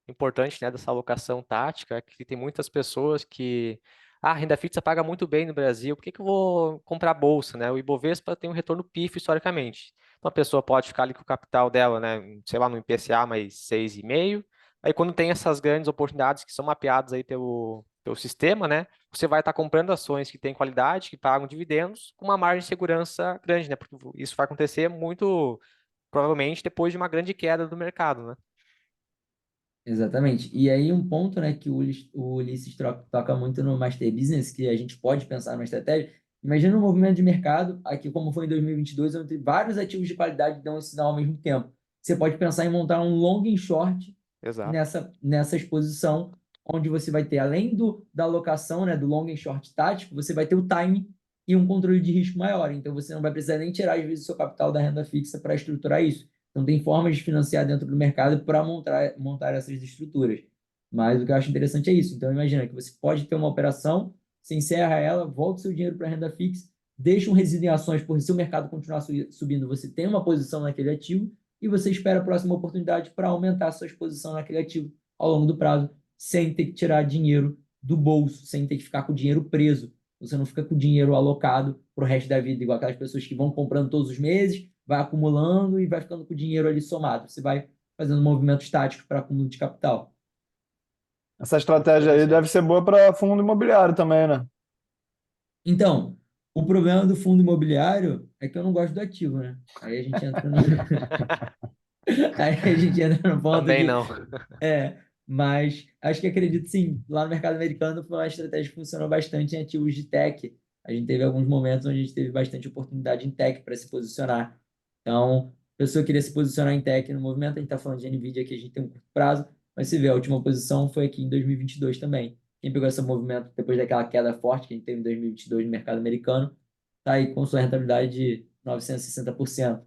Importante, né, dessa alocação tática é que tem muitas pessoas que a renda fixa paga muito bem no Brasil, por que que eu vou comprar bolsa, né? O Ibovespa tem um retorno pífio historicamente. Então a pessoa pode ficar ali com o capital dela, né, sei lá, no IPCA mais 6,5. Aí quando tem essas grandes oportunidades que são mapeadas aí pelo sistema, né, você vai estar comprando ações que têm qualidade, que pagam dividendos, com uma margem de segurança grande, né? Porque isso vai acontecer muito provavelmente depois de uma grande queda do mercado, né? Exatamente. E aí um ponto, né, que o Ulisses toca muito no Master Business, que a gente pode pensar numa estratégia. Imagina um movimento de mercado, aqui como foi em 2022, onde vários ativos de qualidade dão esse sinal ao mesmo tempo. Você pode pensar em montar um long e short Exato. nessa exposição, onde você vai ter, além da alocação, né, do long e short tático, você vai ter o time e um controle de risco maior. Então, você não vai precisar nem tirar, às vezes, o seu capital da renda fixa para estruturar isso. Então, tem formas de financiar dentro do mercado para montar essas estruturas. Mas o que eu acho interessante é isso. Então, imagina que você pode ter uma operação, você encerra ela, volta o seu dinheiro para a renda fixa, deixa um resíduo em ações, porque se o mercado continuar subindo, você tem uma posição naquele ativo e você espera a próxima oportunidade para aumentar a sua exposição naquele ativo ao longo do prazo, sem ter que tirar dinheiro do bolso, sem ter que ficar com o dinheiro preso. Você não fica com o dinheiro alocado para o resto da vida, igual aquelas pessoas que vão comprando todos os meses, vai acumulando e vai ficando com o dinheiro ali somado. Você vai fazendo movimentos táticos para acúmulo de capital. Essa estratégia aí deve ser boa para fundo imobiliário também, né? Então, o problema do fundo imobiliário é que eu não gosto do ativo, né? Aí a gente entra no, aí a gente entra no ponto Também que não. mas acho que acredito sim, lá no mercado americano foi uma estratégia que funcionou bastante em ativos de tech. A gente teve alguns momentos onde a gente teve bastante oportunidade em tech para se posicionar. Então, a pessoa queria se posicionar em tech no movimento, a gente está falando de NVIDIA aqui, a gente tem um curto prazo, mas você vê, a última posição foi aqui em 2022 também. Quem pegou esse movimento depois daquela queda forte que a gente teve em 2022 no mercado americano, está aí com sua rentabilidade de 960%.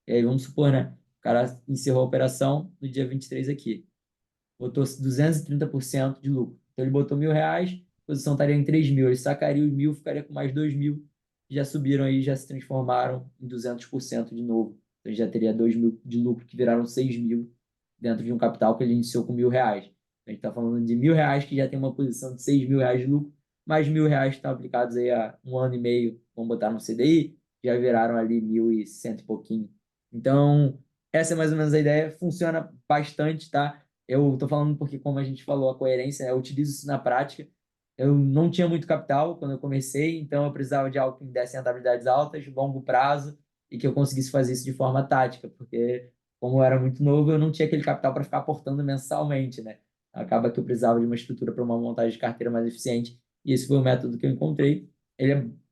E aí, vamos supor, né? O cara encerrou a operação no dia 23 aqui, botou 230% de lucro. Então ele botou R$ 1.000, a posição estaria em 3.000. Ele sacaria os 1.000, ficaria com mais 2.000. Já subiram aí, já se transformaram em 200% de novo. Então ele já teria 2.000 de lucro, que viraram 6.000 dentro de um capital que ele iniciou com R$ 1.000. A gente está falando de R$ 1.000 que já tem uma posição de R$ 6.000 de lucro, mais R$ 1.000 que estão aplicados aí há um ano e meio, vamos botar no CDI, já viraram ali 1.100 e pouquinho. Então, essa é mais ou menos a ideia. Funciona bastante, tá? Eu estou falando porque, como a gente falou, a coerência, eu utilizo isso na prática. Eu não tinha muito capital quando eu comecei, então eu precisava de algo que me desse rentabilidades altas, longo prazo, e que eu conseguisse fazer isso de forma tática, porque, como eu era muito novo, eu não tinha aquele capital para ficar aportando mensalmente, né? Acaba que eu precisava de uma estrutura para uma montagem de carteira mais eficiente, e esse foi o método que eu encontrei.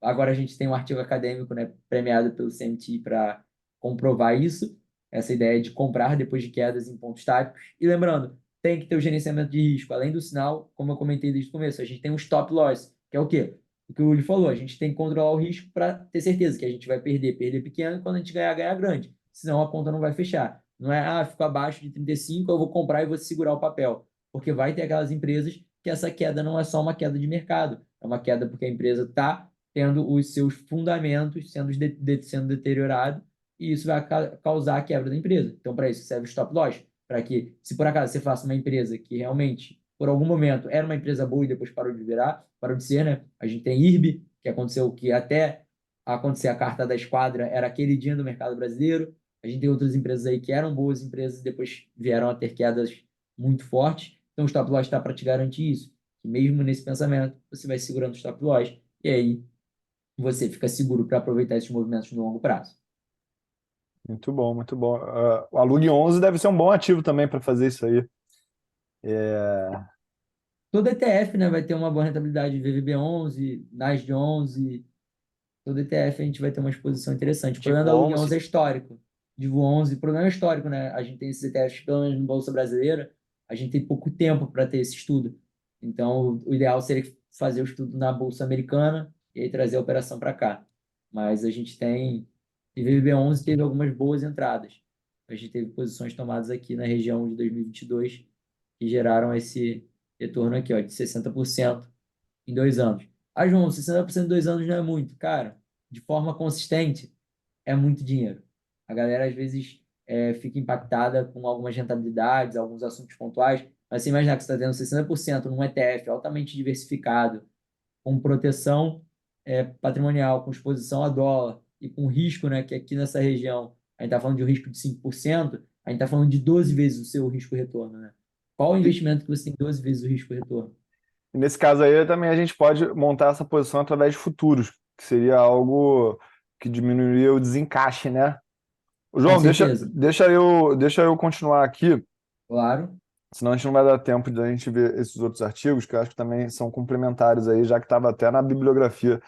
Agora a gente tem um artigo acadêmico, né, premiado pelo CMT para comprovar isso, essa ideia de comprar depois de quedas em pontos táticos. E lembrando, tem que ter o gerenciamento de risco. Além do sinal, como eu comentei desde o começo, a gente tem um stop loss, que é o quê? O que o Uli falou, a gente tem que controlar o risco para ter certeza que a gente vai perder pequeno, e quando a gente ganhar, ganhar grande. Senão a conta não vai fechar. Não é, ficou abaixo de 35, eu vou comprar e vou segurar o papel. Porque vai ter aquelas empresas que essa queda não é só uma queda de mercado, é uma queda porque a empresa está tendo os seus fundamentos sendo deteriorados e isso vai causar a quebra da empresa. Então, para isso serve o stop loss, para que, se por acaso você faça uma empresa que realmente, por algum momento, era uma empresa boa e depois parou de virar, parou de ser, né? A gente tem IRB, que aconteceu que até acontecer a carta da esquadra era aquele dia do mercado brasileiro. A gente tem outras empresas aí que eram boas empresas e depois vieram a ter quedas muito fortes. Então, o stop loss está para te garantir isso. Que mesmo nesse pensamento, você vai segurando o stop loss e aí você fica seguro para aproveitar esses movimentos no longo prazo. Muito bom, muito bom. O Alugue 11 deve ser um bom ativo também para fazer isso aí. Todo ETF, né, vai ter uma boa rentabilidade, VVB11, NASD 11, todo ETF a gente vai ter uma exposição interessante. O Tipo problema da UG11 11. é histórico. Divo 11, o problema é histórico, né? A gente tem esses ETFs, pelo menos na Bolsa Brasileira, a gente tem pouco tempo para ter esse estudo. Então, o ideal seria fazer o estudo na Bolsa Americana e aí trazer a operação para cá. Mas a gente tem. E VB11 teve algumas boas entradas. A gente teve posições tomadas aqui na região de 2022 que geraram esse retorno aqui, ó, de 60% em 2 anos. Ah, João, 60% em 2 anos não é muito. Cara, de forma consistente, é muito dinheiro. A galera, às vezes, fica impactada com algumas rentabilidades, alguns assuntos pontuais, mas você imaginar que você está tendo 60% num ETF altamente diversificado, com proteção patrimonial, com exposição a dólar e com risco, né, que aqui nessa região a gente está falando de um risco de 5%, a gente está falando de 12 vezes o seu risco-retorno, né? Qual o investimento que você tem 12 vezes o risco-retorno? E nesse caso aí também a gente pode montar essa posição através de futuros, que seria algo que diminuiria o desencaixe, né? Ô, Com João, certeza. deixa eu continuar aqui, Claro. senão a gente não vai dar tempo de a gente ver esses outros artigos, que eu acho que também são complementares aí, já que estava até na bibliografia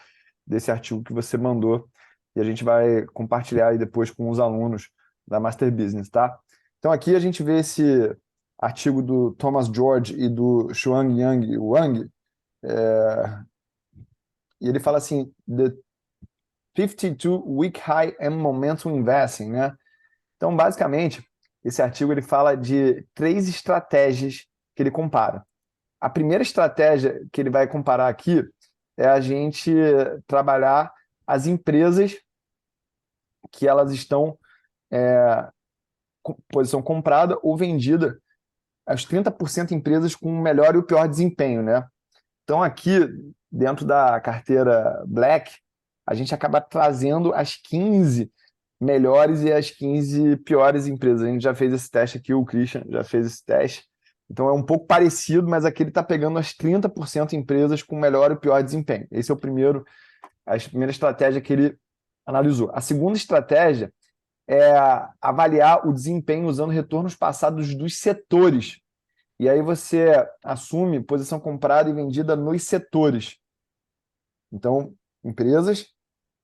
desse artigo que você mandou, e a gente vai compartilhar aí depois com os alunos da Master Business, tá? Então aqui a gente vê esse artigo do Thomas George e do Xuan-Yang Wang, e ele fala assim, The 52 Week High and Momentum Investing, né? Então, basicamente, esse artigo ele fala de 3 estratégias que ele compara. A primeira estratégia que ele vai comparar aqui é a gente trabalhar as empresas que elas estão com posição comprada ou vendida, as 30% empresas com o melhor e o pior desempenho, né? Então, aqui, dentro da carteira Black, a gente acaba trazendo as 15 melhores e as 15 piores empresas. A gente já fez esse teste aqui, o Christian já fez esse teste. Então, é um pouco parecido, mas aqui ele está pegando as 30% empresas com melhor e pior desempenho. Esse é a primeira estratégia que ele analisou. A segunda estratégia é avaliar o desempenho usando retornos passados dos setores. E aí você assume posição comprada e vendida nos setores. Então, empresas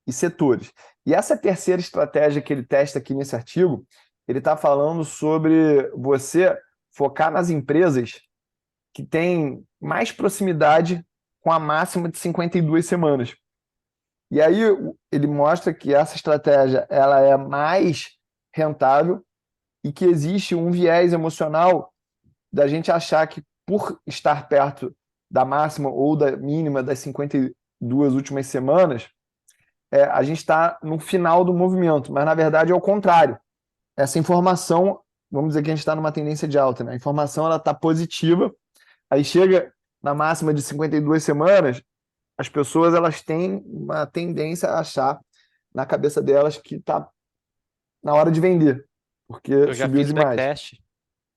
e setores. E essa terceira estratégia que ele testa aqui nesse artigo, ele está falando sobre você focar nas empresas que têm mais proximidade com a máxima de 52 semanas. E aí ele mostra que essa estratégia ela é mais rentável e que existe um viés emocional da gente achar que por estar perto da máxima ou da mínima das 52 últimas semanas, a gente está no final do movimento, mas na verdade é o contrário. Essa informação, vamos dizer que a gente está numa tendência de alta, né? A informação ela está positiva, aí chega na máxima de 52 semanas, as pessoas elas têm uma tendência a achar na cabeça delas que está na hora de vender, porque Eu já subiu fiz demais. backtest.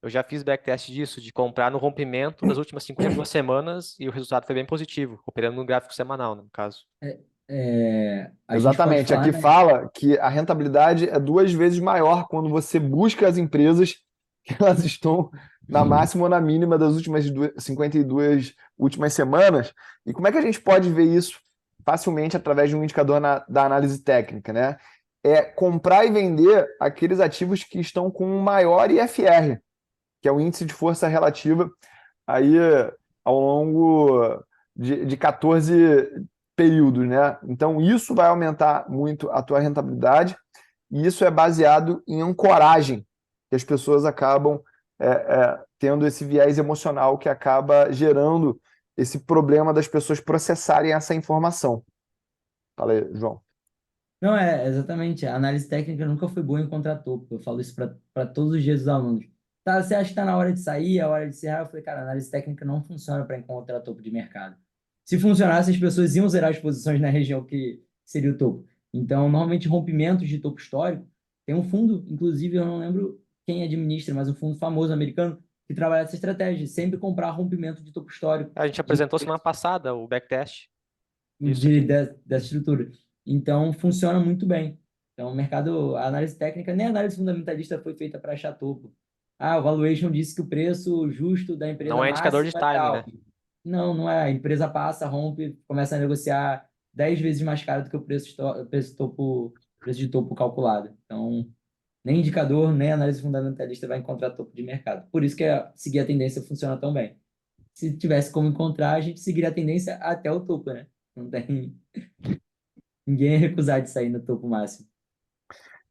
Eu já fiz backtest disso, de comprar no rompimento das últimas 52 semanas e o resultado foi bem positivo, operando no gráfico semanal, né, no caso. A gente pode Exatamente. falar, Aqui né? fala que a rentabilidade é 2 vezes maior quando você busca as empresas que elas estão na máxima ou na mínima das últimas 52 últimas semanas. E como é que a gente pode ver isso facilmente através de um indicador da análise técnica, né? É comprar e vender aqueles ativos que estão com um maior IFR, que é o índice de força relativa aí ao longo de 14 períodos, né? Então, isso vai aumentar muito a tua rentabilidade e isso é baseado em ancoragem, que as pessoas acabam tendo esse viés emocional que acaba gerando esse problema das pessoas processarem essa informação. Fala aí, João. Não, exatamente. A análise técnica nunca foi boa em contratopo. Eu falo isso para todos os dias dos alunos. Tá, você acha que está na hora de sair, é hora de encerrar? Eu falei, cara, a análise técnica não funciona para encontrar topo de mercado. Se funcionasse, as pessoas iam zerar as posições na região que seria o topo. Então, normalmente, rompimentos de topo histórico. Tem um fundo, inclusive, eu não lembro quem administra, mas um fundo famoso americano que trabalha essa estratégia, sempre comprar rompimento de topo histórico A gente de apresentou semana passada o backtest disso de, aqui. de- dessa estrutura. Então, funciona muito bem. Então, o mercado, a análise técnica, nem a análise fundamentalista foi feita para achar topo. Ah, o valuation disse que o preço justo da empresa Não é indicador de máxima é time, tal. né? Não, não é. A empresa passa, rompe, começa a negociar. 10 vezes mais caro do que o preço de topo calculado. Então, nem indicador, nem análise fundamentalista vai encontrar topo de mercado. Por isso que seguir a tendência funciona tão bem. Se tivesse como encontrar, a gente seguiria a tendência até o topo, né? Não tem ninguém ia recusar de sair no topo máximo.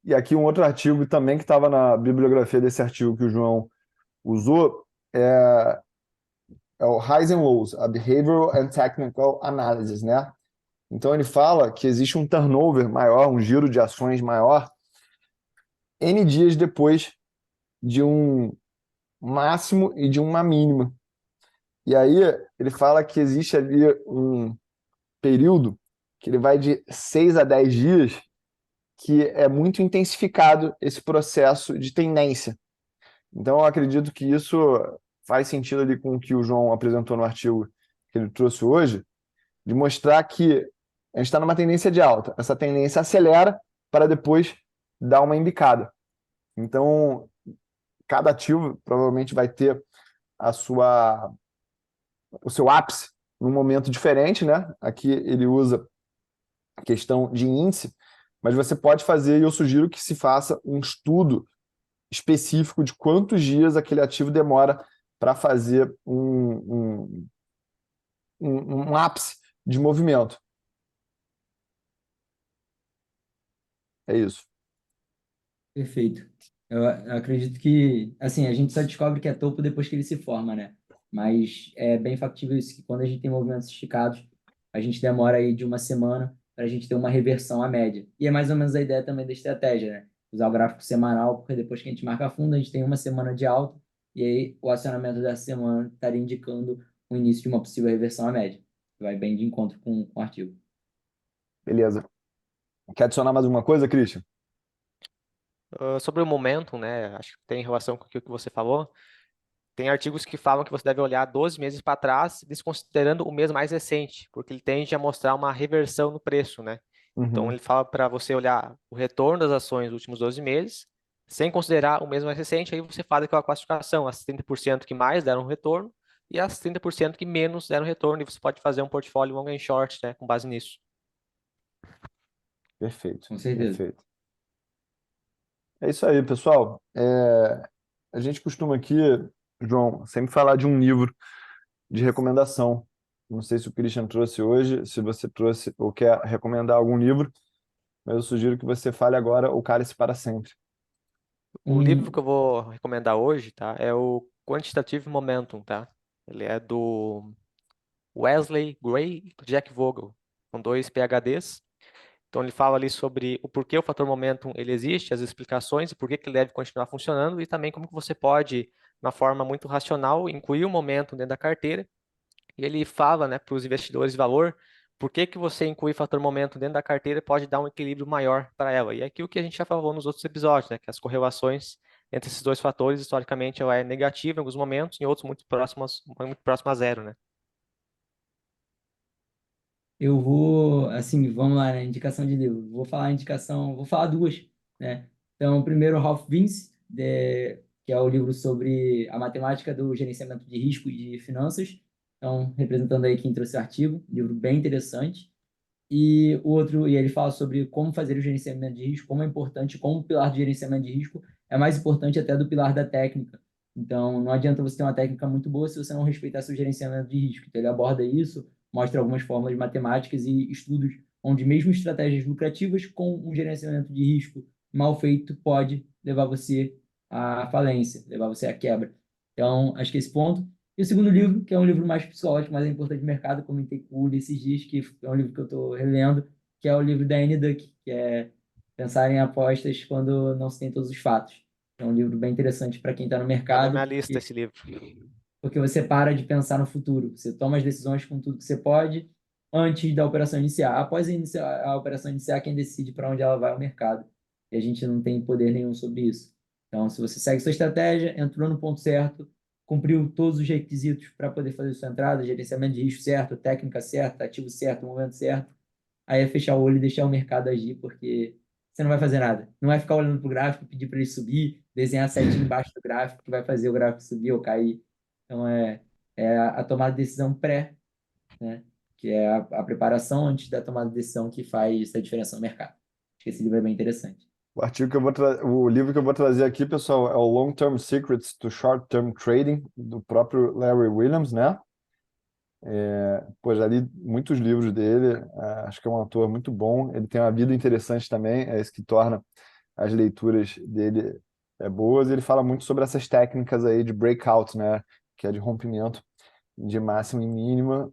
E aqui um outro artigo também que estava na bibliografia desse artigo que o João usou é o Highs and Lows, a Behavioral and Technical Analysis, né? Então ele fala que existe um turnover maior, um giro de ações maior, N dias depois de um máximo e de uma mínima. E aí ele fala que existe ali um período que ele vai de 6 a 10 dias, que é muito intensificado esse processo de tendência. Então eu acredito que isso faz sentido ali com o que o João apresentou no artigo que ele trouxe hoje, de mostrar que a gente está numa tendência de alta. Essa tendência acelera para depois dar uma embicada. Então, cada ativo provavelmente vai ter o seu ápice num momento diferente, né? Aqui ele usa a questão de índice, mas você pode fazer, e eu sugiro que se faça um estudo específico de quantos dias aquele ativo demora para fazer um ápice de movimento. É isso. Perfeito. Eu acredito que, assim, a gente só descobre que é topo depois que ele se forma, né? Mas é bem factível isso, que quando a gente tem movimentos esticados, a gente demora aí de uma semana para a gente ter uma reversão à média. E é mais ou menos a ideia também da estratégia, né? Usar o gráfico semanal, porque depois que a gente marca a fundo, a gente tem uma semana de alta, e aí o acionamento dessa semana estaria indicando o início de uma possível reversão à média. Vai bem de encontro com o artigo. Beleza. Quer adicionar mais alguma coisa, Christian? Sobre o momentum, né? Acho que tem relação com o que você falou. Tem artigos que falam que você deve olhar 12 meses para trás, desconsiderando o mês mais recente, porque ele tende a mostrar uma reversão no preço, né? Então, Uhum. ele fala para você olhar o retorno das ações dos últimos 12 meses, sem considerar o mês mais recente, aí você faz aquela classificação, as 30% que mais deram retorno e as 30% que menos deram retorno, e você pode fazer um portfólio long and short, né, com base nisso. Perfeito, Com certeza. perfeito. É isso aí, pessoal. A gente costuma aqui, João, sempre falar de um livro de recomendação. Não sei se o Christian trouxe hoje, se você trouxe ou quer recomendar algum livro, mas eu sugiro que você fale agora O Cálice para Sempre. O livro Um, que eu vou recomendar hoje, tá, é o Quantitative Momentum, tá? Ele é do Wesley Gray e do Jack Vogel, com dois PhDs. Então ele fala ali sobre o porquê o fator momentum ele existe, as explicações e por que que ele deve continuar funcionando e também como que você pode, de uma forma muito racional, incluir o momentum dentro da carteira. E ele fala, né, para os investidores de valor, por que que você incluir fator momento dentro da carteira pode dar um equilíbrio maior para ela. E é aquilo que a gente já falou nos outros episódios, né, que as correlações entre esses dois fatores, historicamente, ela é negativa em alguns momentos, em outros muito próximo a zero, né? Eu vou, assim, vamos lá, né? Indicação de livro. Vou falar duas, né? Então, primeiro, Ralph Vince, que é o livro sobre a matemática do gerenciamento de risco e de finanças. Então, representando aí quem trouxe o artigo, livro bem interessante. E o outro, e ele fala sobre como fazer o gerenciamento de risco, como é importante, como o pilar do gerenciamento de risco é mais importante até do pilar da técnica. Então, não adianta você ter uma técnica muito boa se você não respeitar seu gerenciamento de risco. Então, ele aborda isso, mostra algumas fórmulas matemáticas e estudos onde mesmo estratégias lucrativas com um gerenciamento de risco mal feito pode levar você à falência, levar você à quebra. Então, acho que esse ponto. E o segundo livro, que é um livro mais psicológico, mais importante de mercado, comentei com o Uli esses dias, que é um livro que eu estou relendo, que é o livro da Anne Duck, que é Pensar em Apostas Quando Não Se Tem Todos os Fatos. É um livro bem interessante para quem está no Tá na minha mercado, lista esse livro. porque você para de pensar no futuro. Você toma as decisões com tudo que você pode antes da operação iniciar. Após a operação iniciar, quem decide para onde ela vai é o mercado. E a gente não tem poder nenhum sobre isso. Então, se você segue sua estratégia, entrou no ponto certo, cumpriu todos os requisitos para poder fazer sua entrada, gerenciamento de risco certo, técnica certa, ativo certo, momento certo, aí é fechar o olho e deixar o mercado agir, porque você não vai fazer nada. Não vai ficar olhando para o gráfico, pedir para ele subir, desenhar setinha embaixo do gráfico que vai fazer o gráfico subir ou cair. Então, é a tomada de decisão pré, né? que é a preparação antes da tomada de decisão que faz essa diferença no mercado. Acho que esse livro é bem interessante. O livro que eu vou trazer aqui, pessoal, é o Long Term Secrets to Short Term Trading, do próprio Larry Williams, né? Pô, já li muitos livros dele, acho que é um autor muito bom. Ele tem uma vida interessante também, é isso que torna as leituras dele boas. Ele fala muito sobre essas técnicas aí de breakout, né? Que é de rompimento de máxima e mínima.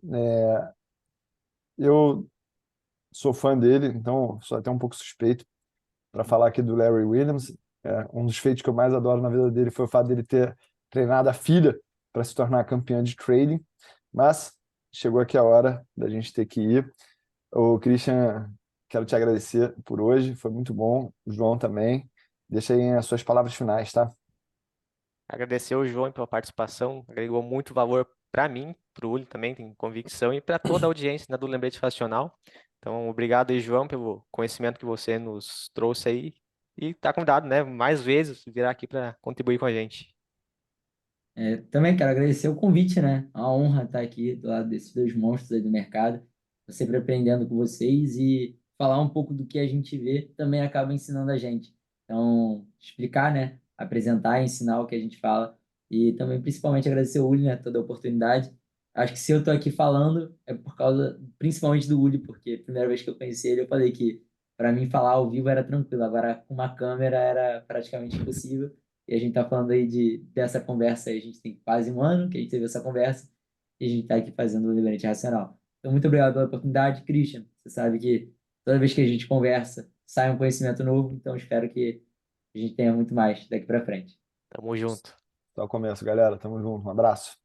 Eu sou fã dele, então sou até um pouco suspeito para falar aqui do Larry Williams. Um dos feitos que eu mais adoro na vida dele foi o fato dele ter treinado a filha para se tornar campeã de trading. Mas chegou aqui a hora da gente ter que ir. Ô, Christian, quero te agradecer por hoje, foi muito bom. O João também. Deixa aí as suas palavras finais, tá? Agradecer ao João pela participação, agregou muito valor para mim, para o Uli também, tem convicção, e para toda a audiência, né, do Lembrete Racional. Então, obrigado aí, João, pelo conhecimento que você nos trouxe aí. E tá convidado, né, mais vezes, virar aqui para contribuir com a gente. Também quero agradecer o convite, né? É uma honra estar aqui do lado desses dois monstros aí do mercado. Estou sempre aprendendo com vocês e falar um pouco do que a gente vê também acaba ensinando a gente. Então, explicar, né? Apresentar, ensinar o que a gente fala e também principalmente agradecer o Uli, né? Toda a oportunidade. Acho que se eu estou aqui falando é por causa principalmente do Uli, porque a primeira vez que eu conheci ele eu falei que para mim falar ao vivo era tranquilo, agora com uma câmera era praticamente impossível. E a gente está falando aí dessa conversa aí, a gente tem quase um ano que a gente teve essa conversa e a gente está aqui fazendo o Lembrete Racional. Então, muito obrigado pela oportunidade, Christian. Você sabe que toda vez que a gente conversa, sai um conhecimento novo, então espero que a gente tenha muito mais daqui para frente. Tamo junto. Até o começo, galera. Tamo junto. Um abraço.